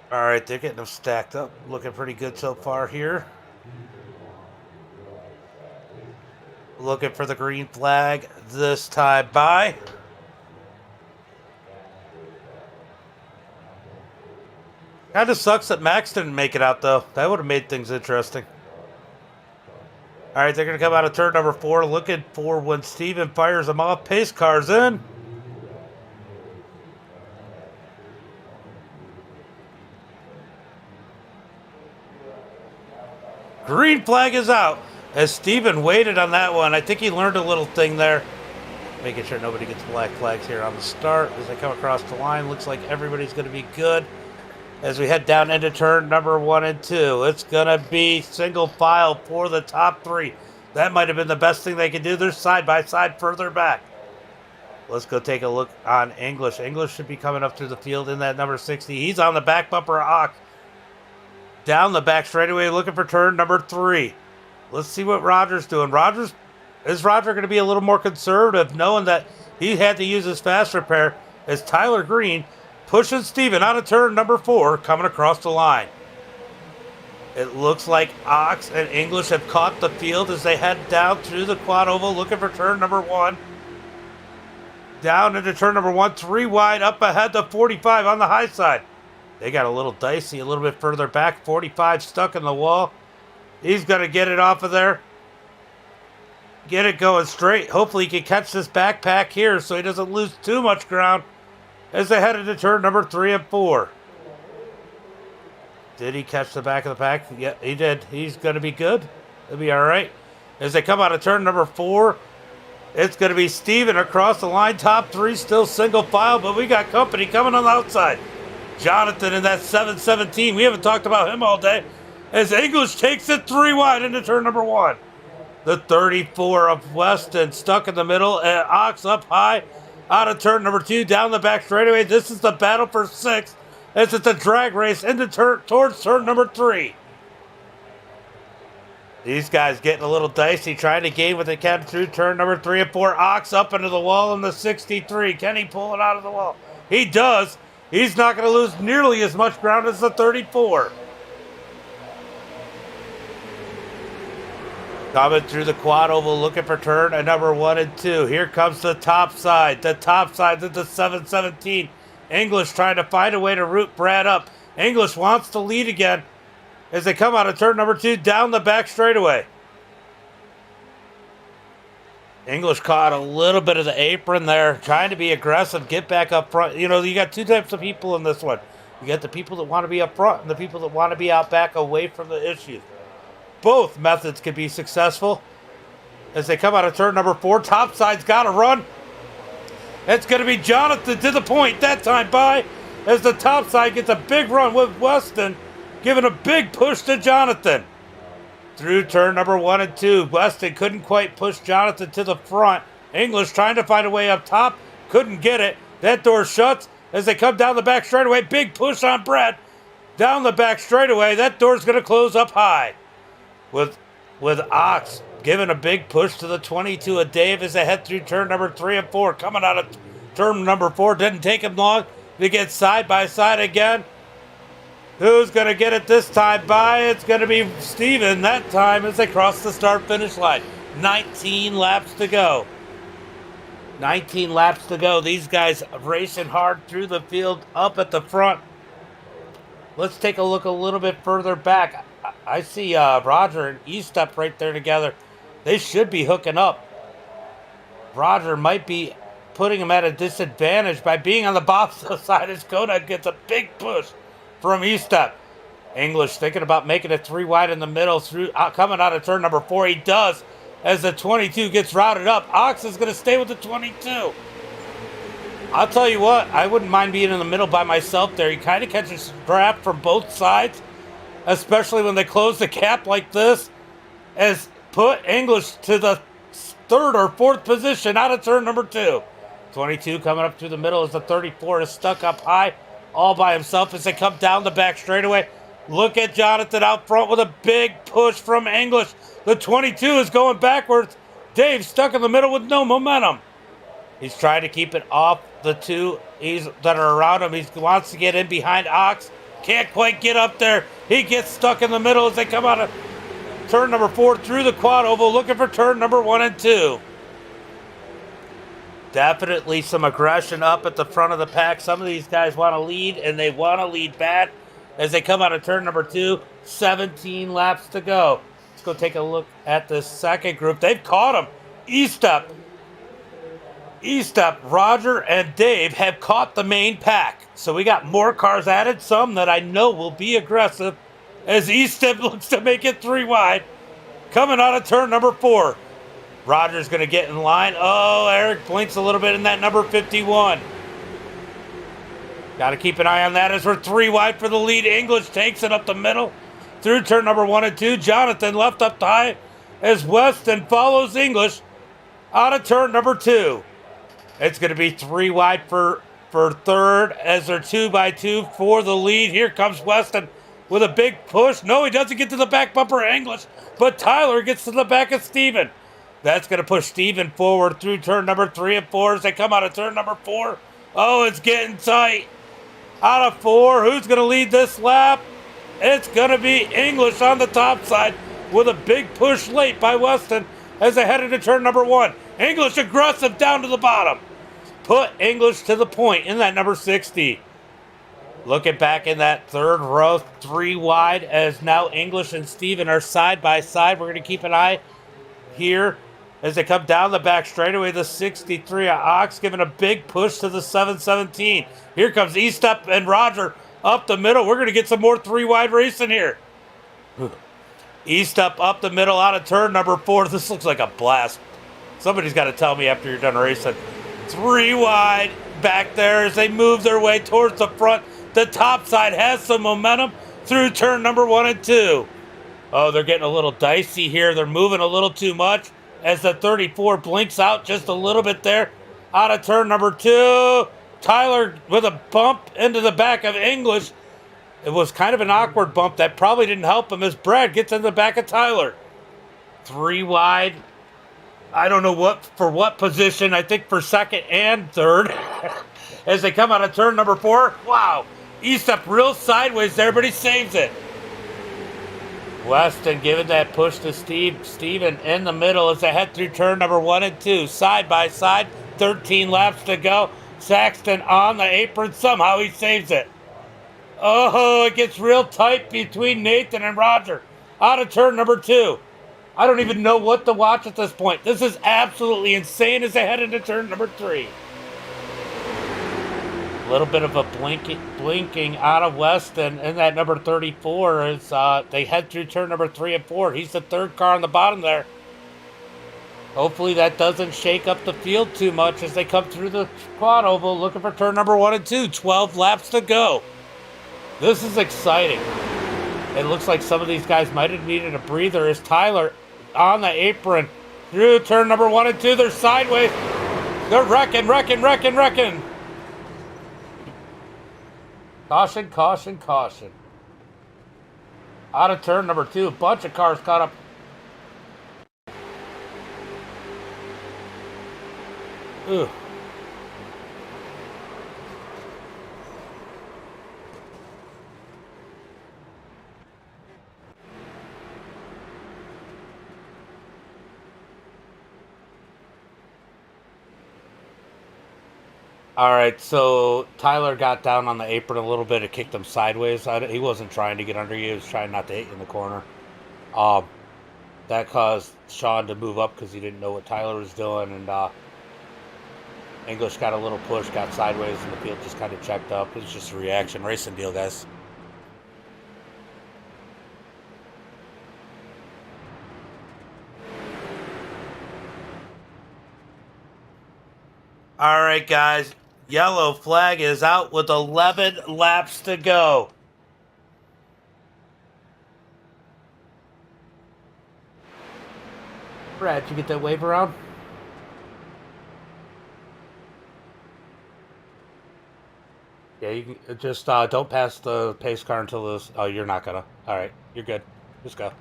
All right, they're getting them stacked up. Looking pretty good so far here. Looking for the green flag this time by. Kind of sucks that Max didn't make it out, though. That would have made things interesting. All right, they're going to come out of turn number 4, looking for when Steven fires them off. Pace cars in. Green flag is out as Steven waited on that one. I think he learned a little thing there. Making sure nobody gets black flags here on the start as they come across the line. Looks like everybody's going to be good as we head down into turn number 1 and 2. It's going to be single file for the top 3. That might have been the best thing they could do. They're side by side further back. Let's go take a look on English. English should be coming up through the field in that number 60. He's on the back bumper of Ox. Down the back straightaway looking for turn number 3. Let's see what Roger's doing. Is Roger going to be a little more conservative knowing that he had to use his fast repair as Tyler Green pushing Steven out of turn number 4 coming across the line. It looks like Ox and English have caught the field as they head down through the quad oval looking for turn number 1. Down into turn number 1, 3 wide, up ahead to 45 on the high side. They got a little dicey a little bit further back. 45 stuck in the wall. He's going to get it off of there. Get it going straight. Hopefully he can catch this backpack here so he doesn't lose too much ground as they head into turn number 3 and 4. Did he catch the back of the pack? Yeah, he did. He's going to be good. He'll be all right. As they come out of turn number 4, it's going to be Steven across the line. Top 3 still single file, but we got company coming on the outside. Jonathan in that 717. We haven't talked about him all day. As English takes it 3 wide into turn number 1. The 34 of Weston stuck in the middle. Ox up high out of turn number 2. Down the back straightaway. This is the battle for 6th. As it's a drag race into towards turn number 3. These guys getting a little dicey, trying to gain what they can through turn number 3 and 4. Ox up into the wall in the 63. Can he pull it out of the wall? He does. He's not going to lose nearly as much ground as the 34. Coming through the quad oval looking for turn at number 1 and 2. Here comes the top side. The top side of the 717. English trying to find a way to root Brad up. English wants to lead again as they come out of turn number 2 down the back straightaway. English caught a little bit of the apron there, trying to be aggressive, get back up front. You know, you got 2 types of people in this one. You got the people that want to be up front and the people that want to be out back away from the issues. Both methods can be successful. As they come out of turn number 4, topside's got to run. It's going to be Jonathan to the point that time by as the topside gets a big run with Weston giving a big push to Jonathan. Through turn number 1 and 2, Weston couldn't quite push Jonathan to the front. English trying to find a way up top, couldn't get it. That door shuts as they come down the back straightaway. Big push on Brad. Down the back straightaway, that door's going to close up high. With Ox giving a big push to the 22 of Dave as they head through turn number 3 and 4. Coming out of turn number 4, didn't take him long to get side by side again. Who's going to get it this time by? It's going to be Steven that time as they cross the start-finish line. 19 laps to go. 19 laps to go. These guys racing hard through the field up at the front. Let's take a look a little bit further back. I see Roger and E-Step right there together. They should be hooking up. Roger might be putting him at a disadvantage by being on the bobsled side as Kodak gets a big push from E-Step. English thinking about making it 3 wide in the middle, through coming out of turn number 4. He does as the 22 gets routed up. Ox is going to stay with the 22. I'll tell you what, I wouldn't mind being in the middle by myself there. He kind of catches draft from both sides, especially when they close the gap like this, as put English to the 3rd or 4th position out of turn number 2. 22 coming up through the middle as the 34 is stuck up high all by himself as they come down the back straightaway. Look at Jonathan out front with a big push from English. The 22 is going backwards. Dave stuck in the middle with no momentum. He's trying to keep it off the 2 that are around him. He wants to get in behind Ox. Can't quite get up there. He gets stuck in the middle as they come out of turn number 4 through the quad oval looking for turn number 1 and 2. Definitely some aggression up at the front of the pack. Some of these guys want to lead, and they want to lead bad as they come out of turn number 2. 17 laps to go. Let's go take a look at the second group. They've caught him. E-Step, Roger, and Dave have caught the main pack. So we got more cars added, some that I know will be aggressive, as E-Step looks to make it 3 wide. Coming out of turn number 4. Roger's going to get in line. Oh, Eric blinks a little bit in that number 51. Got to keep an eye on that as we're 3 wide for the lead. English takes it up the middle through turn number 1 and 2. Jonathan left up high as Weston follows English out of turn number 2. It's going to be 3 wide for third as they're 2 by 2 for the lead. Here comes Weston with a big push. No, he doesn't get to the back bumper of English, but Tyler gets to the back of Steven. That's going to push Steven forward through turn number 3 and 4 as they come out of turn number 4. Oh, it's getting tight. Out of 4, who's going to lead this lap? It's going to be English on the top side with a big push late by Weston as they head into turn number 1. English aggressive down to the bottom. Put English to the point in that number 60. Looking back in that third row, 3 wide as now English and Steven are side by side. We're going to keep an eye here as they come down the back straightaway. The 63 of Ox giving a big push to the 717. Here comes E-Step and Roger up the middle. We're going to get some more 3 wide racing here. E-Step up the middle out of turn number 4. This looks like a blast. Somebody's got to tell me after you're done racing. 3 wide back there as they move their way towards the front. The top side has some momentum through turn number 1 and 2. Oh, they're getting a little dicey here. They're moving a little too much as the 34 blinks out just a little bit there. Out of turn number 2. Tyler with a bump into the back of English. It was kind of an awkward bump that probably didn't help him as Brad gets in the back of Tyler. 3 wide. I don't know what position. I think for second and third. As they come out of turn number 4. Wow. E-Step real sideways there, but he saves it. Weston giving that push to Steven in the middle as they head through turn number 1 and 2. Side by side. 13 laps to go. Saxton on the apron. Somehow he saves it. Oh, it gets real tight between Nathan and Roger. Out of turn number 2. I don't even know what to watch at this point. This is absolutely insane as they head into turn number 3. A little bit of a blinking out of Weston in that number 34 as they head through turn number 3 and 4. He's the third car on the bottom there. Hopefully that doesn't shake up the field too much as they come through the quad oval looking for turn number 1 and 2. 12 laps to go. This is exciting. It looks like some of these guys might have needed a breather as Tyler on the apron through turn number 1 and 2. They're sideways. They're wrecking. Caution, caution, caution. Out of turn number 2. A bunch of cars caught up. Ooh. All right, so Tyler got down on the apron a little bit. It kicked him sideways. He wasn't trying to get under you. He was trying not to hit you in the corner. That caused Sean to move up because he didn't know what Tyler was doing. And English got a little push, got sideways, and the field just kind of checked up. It was just a reaction racing deal, guys. All right, guys. Yellow flag is out with 11 laps to go. Brad, did you get that wave around? Yeah, you can just don't pass the pace car until this. Oh, you're not gonna. All right, you're good. Just go.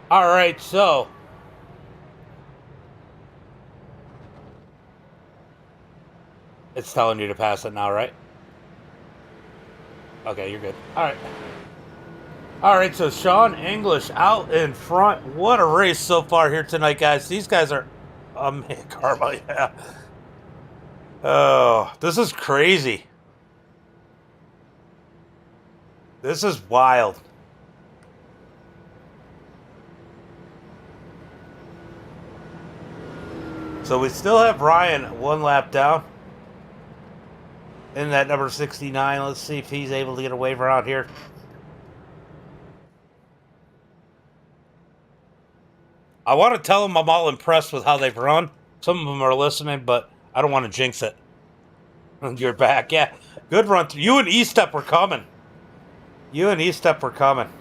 All right, so it's telling you to pass it now, right? Okay, you're good. All right. All right, so Sean English out in front. What a race so far here tonight, guys. These guys are, man, Karma, yeah. Oh, this is crazy. This is wild. So we still have Ryan 1 lap down in that number 69. Let's see if he's able to get a waiver out here. I want to tell them I'm all impressed with how they've run. Some of them are listening, but I don't want to jinx it. You're back. Yeah, good run. You and E-Step were coming. You and E-Step were coming.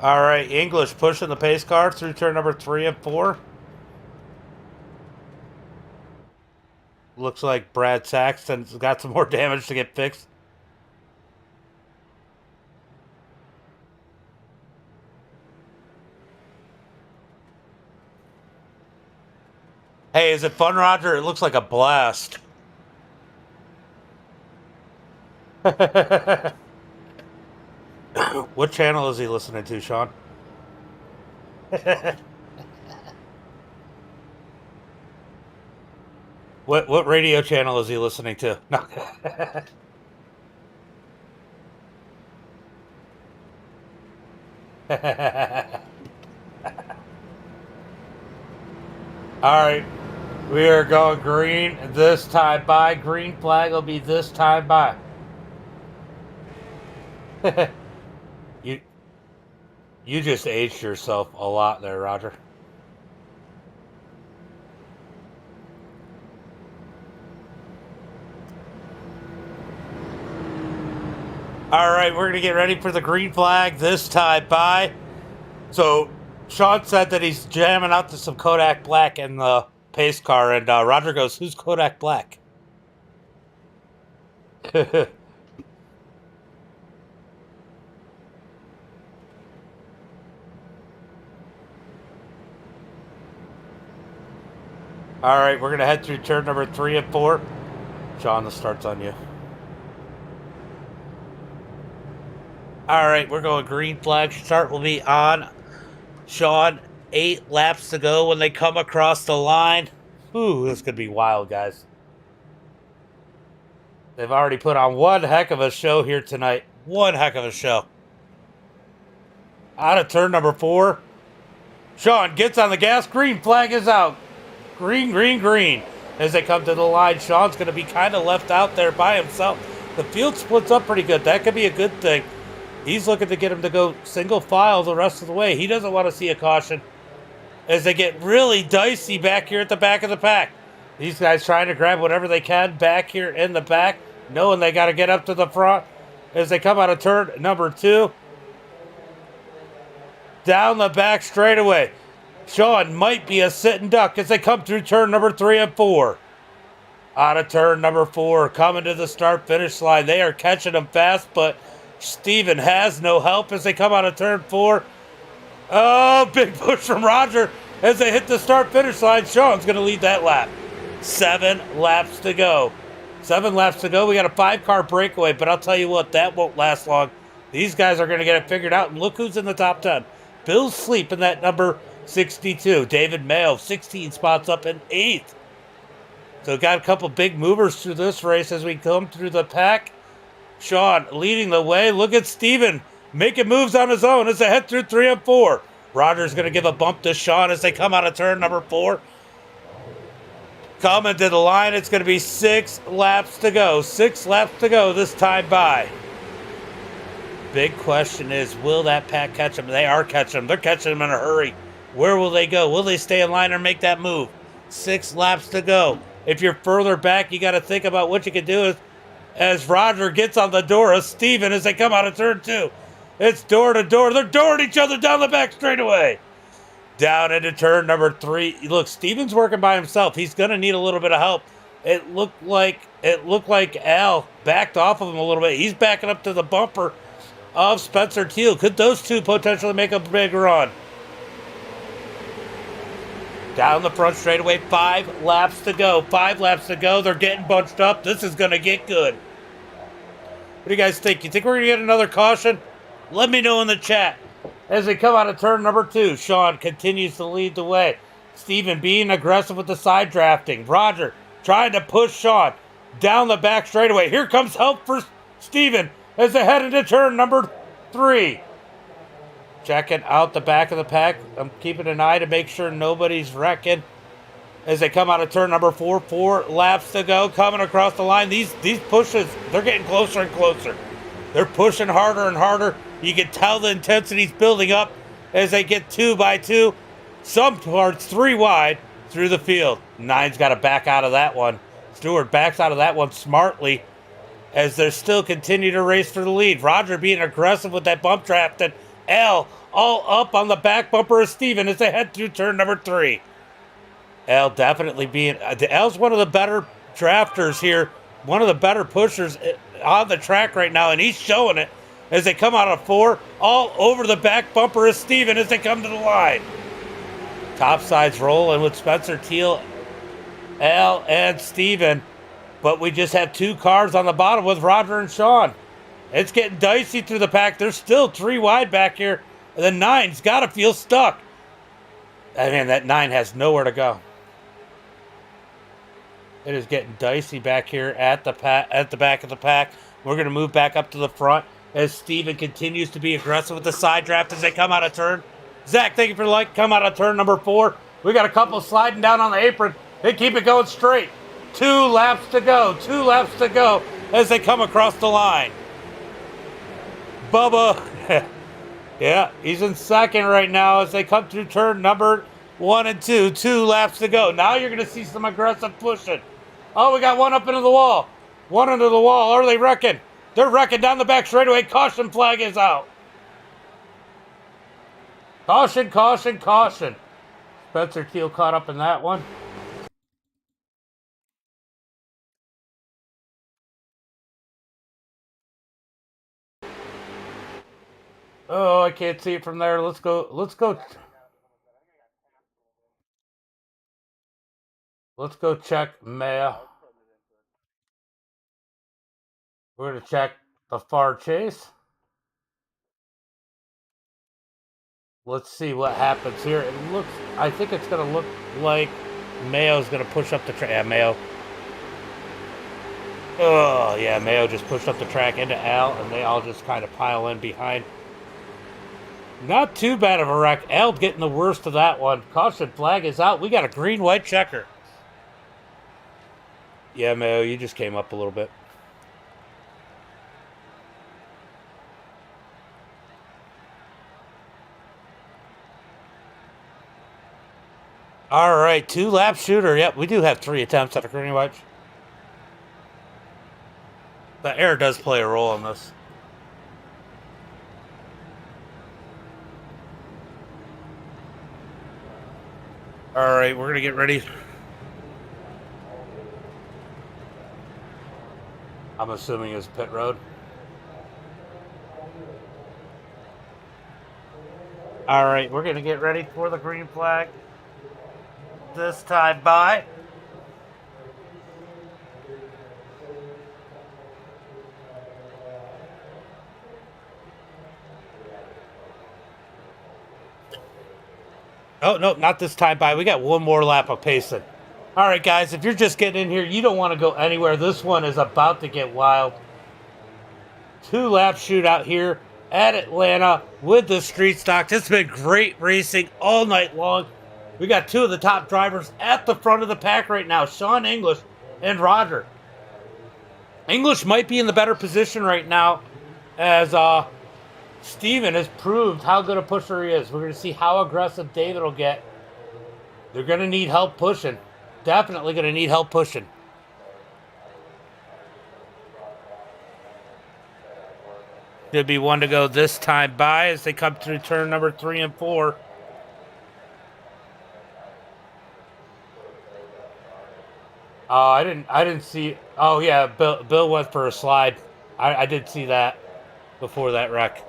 All right, English pushing the pace car through turn number 3 and 4. Looks like Brad Saxton's got some more damage to get fixed. Hey, is it fun, Roger? It looks like a blast. What channel is he listening to, Sean? What radio channel is he listening to? No. All right, we are going green this time by. Green flag will be this time by. You just aged yourself a lot there, Roger. All right, we're going to get ready for the green flag this time by. So Sean said that he's jamming out to some Kodak Black in the pace car, and Roger goes, "Who's Kodak Black?" All right, we're going to head through turn number 3 and 4. Sean, the start's on you. All right, we're going green flag. Start will be on Sean. 8 laps to go when they come across the line. Ooh, this could be wild, guys. They've already put on one heck of a show here tonight. One heck of a show. Out of turn number 4. Sean gets on the gas. Green flag is out. Green, green, green. As they come to the line, Sean's going to be kind of left out there by himself. The field splits up pretty good. That could be a good thing. He's looking to get him to go single file the rest of the way. He doesn't want to see a caution as they get really dicey back here at the back of the pack. These guys trying to grab whatever they can back here in the back, knowing they got to get up to the front as they come out of turn number 2. Down the back straightaway. Sean might be a sitting duck as they come through turn number 3 and 4. Out of turn number 4, coming to the start-finish line. They are catching them fast, but Steven has no help as they come out of turn 4. Oh, big push from Roger as they hit the start-finish line. Sean's going to lead that lap. 7 laps to go. 7 laps to go. We got a 5-car breakaway, but I'll tell you what, that won't last long. These guys are going to get it figured out, and look who's in the top 10. Bill Sleep in that number 62. David Mayo, 16 spots up in 8th. So got a couple big movers through this race as we come through the pack. Sean leading the way. Look at Steven making moves on his own as they head through 3 and 4. Roger's going to give a bump to Sean as they come out of turn number 4. Coming to the line, it's going to be 6 laps to go. 6 laps to go this time by. Big question is, will that pack catch them? They are catching them. They're catching them in a hurry. Where will they go? Will they stay in line or make that move? 6 laps to go. If you're further back, you got to think about what you can do as Roger gets on the door of Steven as they come out of turn 2. It's door to door. They're dooring each other down the back straightaway. Down into turn number 3. Look, Steven's working by himself. He's going to need a little bit of help. It looked like Al backed off of him a little bit. He's backing up to the bumper of Spencer Teal. Could those two potentially make a big run? Down the front straightaway, 5 laps to go. 5 laps to go. They're getting bunched up. This is going to get good. What do you guys think? You think we're going to get another caution? Let me know in the chat. As they come out of turn number 2, Sean continues to lead the way. Steven being aggressive with the side drafting. Roger trying to push Sean. down the back straightaway. Here comes help for Steven as they head into turn number 3. Checking out the back of the pack. I'm keeping an eye to make sure nobody's wrecking as they come out of turn number 4. 4 laps to go, coming across the line. These pushes, they're getting closer and closer. They're pushing harder and harder. You can tell the intensity's building up as they get 2 by 2. Some parts 3 wide through the field. 9's got to back out of that one. Stewart backs out of that one smartly as they still continue to race for the lead. Roger being aggressive with that bump draft, and L all up on the back bumper of Steven as they head through turn number 3. L definitely being, L's one of the better drafters here, one of the better pushers on the track right now, and he's showing it as they come out of 4, all over the back bumper of Steven as they come to the line. Top sides rolling with Spencer Teal, Al, and Steven, but we just have 2 cars on the bottom with Roger and Sean. It's getting dicey through the pack. There's still 3 wide back here. The 9's got to feel stuck. I mean, that 9 has nowhere to go. It is getting dicey back here at the back of the pack. We're going to move back up to the front as Steven continues to be aggressive with the side draft as they come out of turn. Zach, thank you for the like. Come out of turn number 4. We got a couple sliding down on the apron. They keep it going straight. 2 laps to go. 2 laps to go as they come across the line. Bubba, yeah, he's in second right now as they come through turn number 1 and 2. 2 laps to go. Now you're going to see some aggressive pushing. Oh, we got one up into the wall. One into the wall. Are they wrecking? They're wrecking down the back straightaway. Caution flag is out. Caution, caution, caution. Spencer Teal caught up in that one. Oh, I can't see it from there. Let's go. Let's go check Maya. We're going to check the far chase. Let's see what happens here. It looks, I think it's going to look like Mayo's going to push up the track. Yeah, Mayo. Oh, yeah, Mayo just pushed up the track into Al, and they all just kind of pile in behind. Not too bad of a wreck. Al getting the worst of that one. Caution flag is out. We got a green-white checker. Yeah, Mayo, you just came up a little bit. All right, 2-lap shooter. Yep, we do have 3 attempts at a green white. The air does play a role in this. All right, we're going to get ready. I'm assuming it's pit road. All right, we're going to get ready for the green flag. This time by. Oh, no, not this time by. We got one more lap of pacing. All right, guys, if you're just getting in here, you don't want to go anywhere. This one is about to get wild. 2-lap shootout here at Atlanta with the street stock. It's been great racing all night long. We got 2 of the top drivers at the front of the pack right now, Sean English and Roger. English might be in the better position right now as Steven has proved how good a pusher he is. We're going to see how aggressive David will get. They're going to need help pushing. Definitely going to need help pushing. There'll be one to go this time by as they come through turn number 3 and 4. I didn't see. Oh yeah, Bill went for a slide. I did see that before that wreck.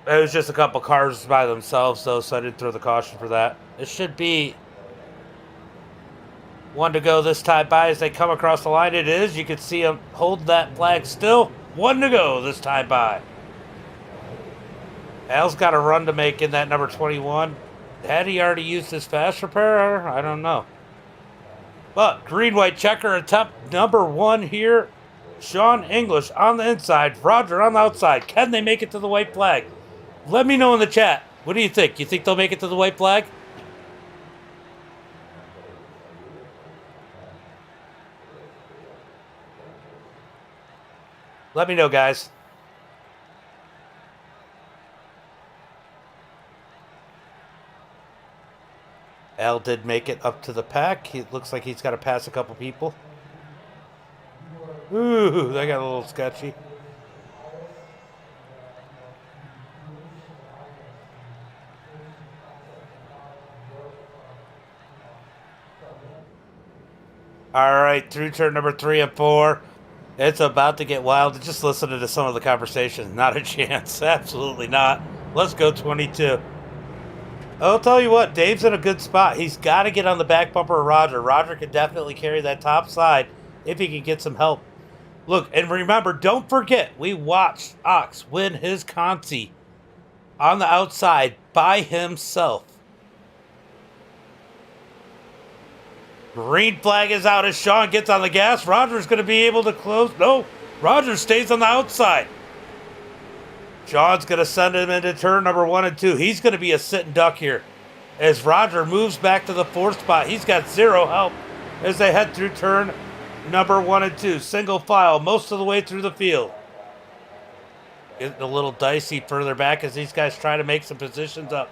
It was just a couple cars by themselves, though, so I didn't throw the caution for that. It should be one to go this time by as they come across the line. It is. You can see them hold that flag still. One to go this time by. Al's got a run to make in that number 21. Had he already used his fast repair? I don't know. But green-white checker attempt number 1 here. Sean English on the inside. Roger on the outside. Can they make it to the white flag? Let me know in the chat. What do you think? You think they'll make it to the white flag? Let me know, guys. Al did make it up to the pack. He looks like he's got to pass a couple people. Ooh, that got a little sketchy. All right, through turn number 3 and 4. It's about to get wild. Just listen to some of the conversations. Not a chance. Absolutely not. Let's go 22. I'll tell you what, Dave's in a good spot. He's got to get on the back bumper of Roger. Roger can definitely carry that top side if he can get some help. Look, and remember, don't forget, we watched Ox win his Consi on the outside by himself. Green flag is out as Sean gets on the gas. Roger's going to be able to close. No, Roger stays on the outside. Sean's going to send him into turn number 1 and 2. He's going to be a sitting duck here as Roger moves back to the 4th spot. He's got 0 help as they head through turn number 1 and 2. Single file most of the way through the field. Getting a little dicey further back as these guys try to make some positions up.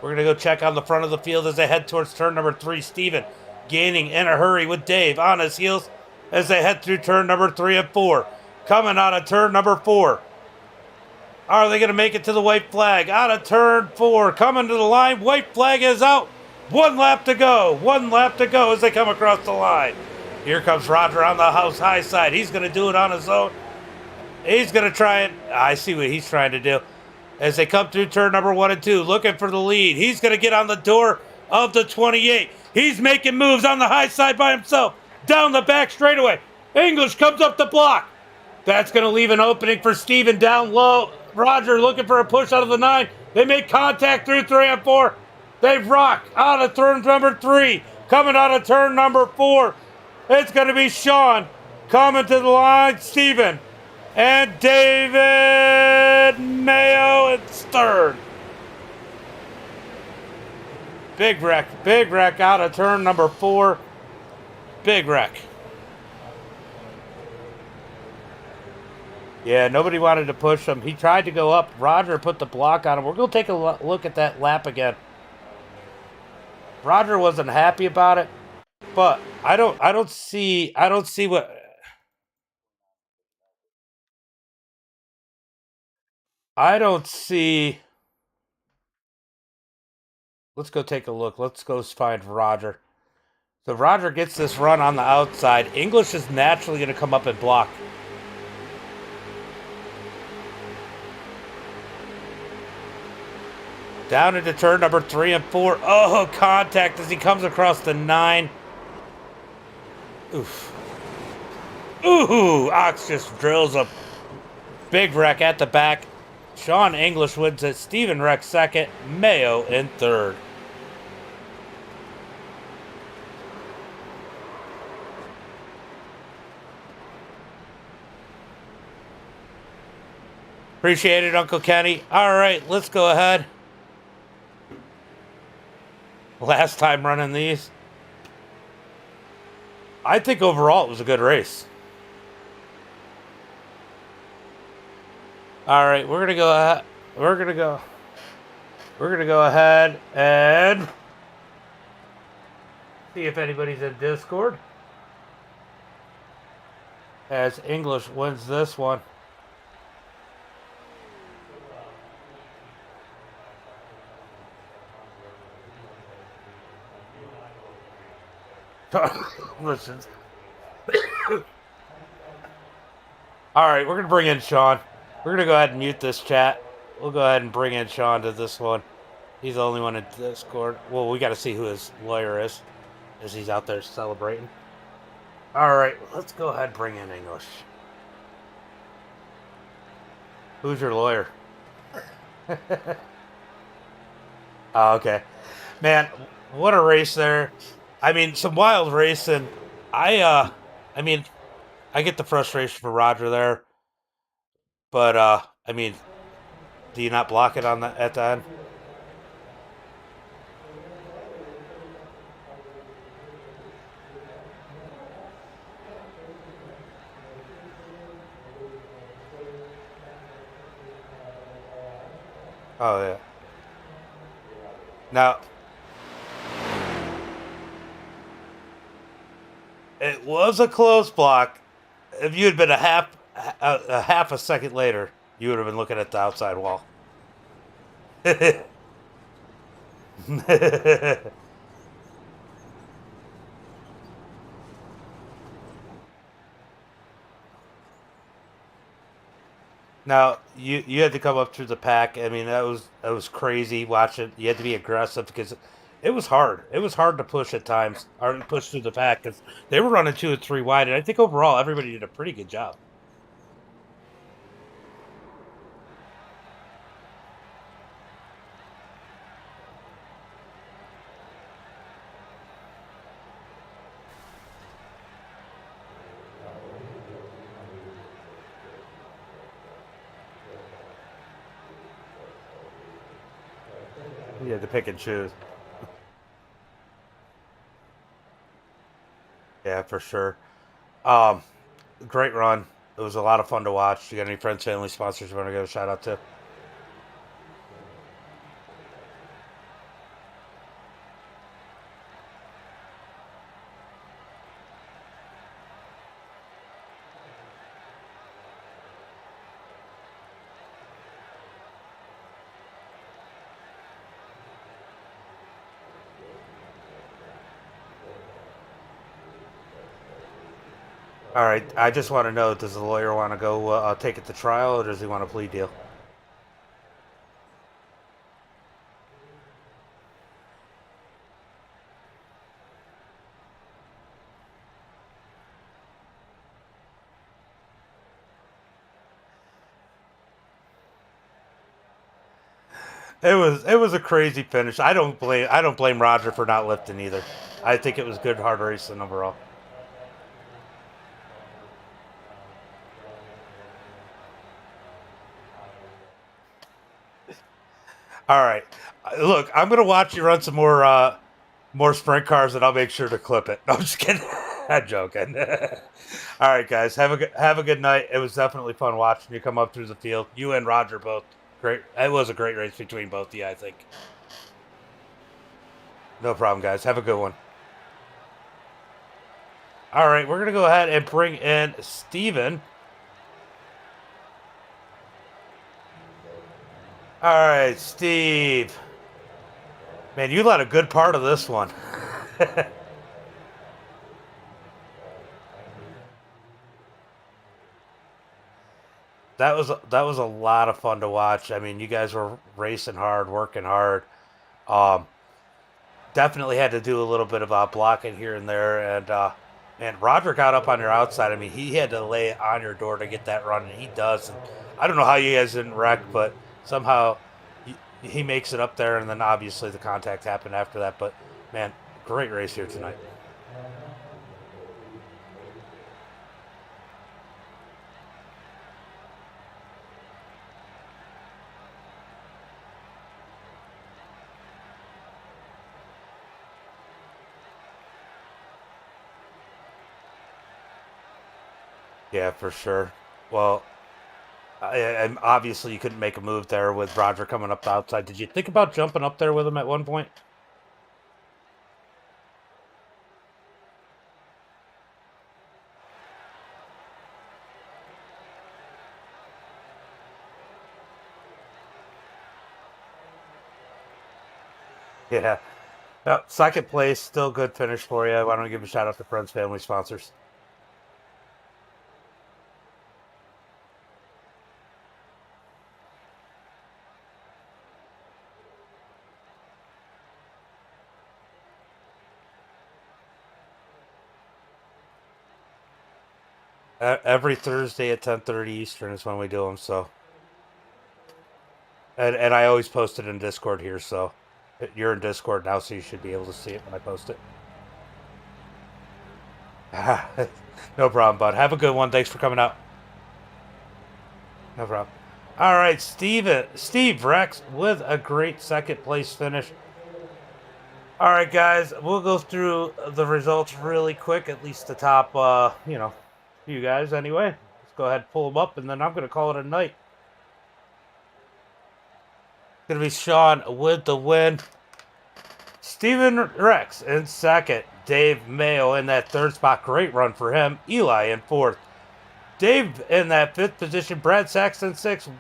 We're going to go check on the front of the field as they head towards turn number 3. Steven gaining in a hurry with Dave on his heels as they head through turn number 3 and 4. Coming out of turn number 4. Are they going to make it to the white flag? Out of turn 4, coming to the line. White flag is out. 1 lap to go. 1 lap to go as they come across the line. Here comes Roger on the house high side. He's going to do it on his own. He's going to try it. I see what he's trying to do. As they come through turn number 1 and 2, looking for the lead. He's going to get on the door of the 28. He's making moves on the high side by himself. Down the back straightaway. English comes up the block. That's going to leave an opening for Steven down low. Roger looking for a push out of the 9. They make contact through 3 and 4. They rock out of turn number 3. Coming out of turn number 4. It's going to be Sean coming to the line. Steven and David Mayo in 3rd. Big wreck out of turn number 4. Big wreck. Yeah, nobody wanted to push him. He tried to go up. Roger put the block on him. We're going to take a look at that lap again. Roger wasn't happy about it, but I don't see what I don't see. Let's go take a look. Let's go find Roger. So Roger gets this run on the outside. English is naturally going to come up and block. Down into turn number 3 and 4. Oh, contact as he comes across the 9. Oof. Ooh, Ox just drills a big wreck at the back. Sean English wins it. Steven wrecks 2nd. Mayo in 3rd. Appreciate it, Uncle Kenny. All right, let's go ahead. Last time running these. I think overall it was a good race. All right, we're gonna go ahead and see if anybody's in Discord. As English wins this one. Listen. All right, we're going to bring in Sean. We're going to go ahead and mute this chat. We'll go ahead and bring in Sean to this one. He's the only one in Discord. Well, we got to see who his lawyer is as he's out there celebrating. All right, let's go ahead and bring in English. Who's your lawyer? Oh, okay. Man, what a race there. I mean, some wild racing. I mean, I get the frustration for Roger there, but I mean, do you not block it on the at the end? Oh yeah. Now, it was a close block. If you had been a half a second later, you would have been looking at the outside wall. Now you had to come up through the pack. I mean that was crazy watching. You had to be aggressive because it was hard. It was hard to push at times, or to push through the pack because they were running 2 and 3 wide. And I think overall everybody did a pretty good job. You had to pick and choose. Yeah, for sure. Um, Great run. It was a lot of fun to watch. You got any friends, family, sponsors you want to give a shout out to? All right. I just want to know: does the lawyer want to go take it to trial, or does he want a plea deal? It was a crazy finish. I don't blame Roger for not lifting either. I think it was good hard racing overall. All right, look, I'm gonna watch you run some more sprint cars, and I'll make sure to clip it. No, I'm just kidding. I'm joking. All right, guys, have a good night. It was definitely fun watching you come up through the field. You and Roger both great. It was a great race between both of you. I think. No problem, guys. Have a good one. All right, we're gonna go ahead and bring in Steven. All right, Steve. Man, you let a good part of this one. That was a lot of fun to watch. I mean, you guys were racing hard, working hard. Um, Definitely had to do a little bit of blocking here and there, and Roger got up on your outside. I mean, he had to lay it on your door to get that run, and he does. And I don't know how you guys didn't wreck, but somehow he makes it up there, and then obviously the contact happened after that. But man, great race here tonight. Yeah, for sure. Well, and obviously you couldn't make a move there with Roger coming up the outside. Did you think about jumping up there with him at one point? Yeah. Second place, still good finish for you. Why don't we give a shout out to friends, family, sponsors? Every Thursday at 10:30 Eastern is when we do them. So, and I always post it in Discord here. So, You're in Discord now, so you should be able to see it when I post it. No problem, bud. Have a good one. Thanks for coming out. No problem. All right, Steve Rex with a great second place finish. All right, guys, we'll go through the results really quick, at least the top, you guys anyway. Let's go ahead and pull them up, and then I'm going to call it a night. Going to be Sean with the win. Steven Rex in second. Dave Mayo in that third spot. Great run for him. Eli in fourth. Dave in that fifth position. Brad Saxton sixth.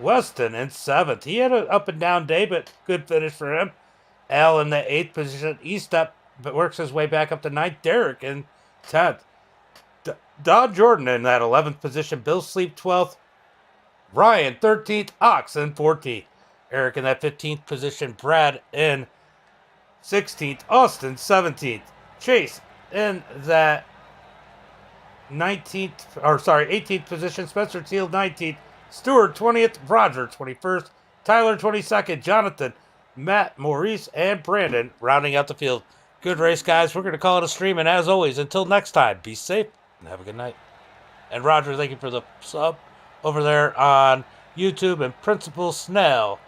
Weston in seventh. He had an up and down day, but good finish for him. Al in the eighth position. Eastep but works his way back up to ninth. Derek in 10th. Don Jordan in that 11th position. Bill Sleep 12th. Ryan 13th. Ox in 14th. Eric in that 15th position. Brad in 16th. Austin 17th. Chase in that 18th position. Spencer Teal 19th. Stewart 20th. Roger 21st. Tyler 22nd. Jonathan, Matt, Maurice, and Brandon rounding out the field. Good race, guys. We're going to call it a stream. And as always, until next time, be safe and have a good night. And Roger, thank you for the sub over there on YouTube. And Principal Snell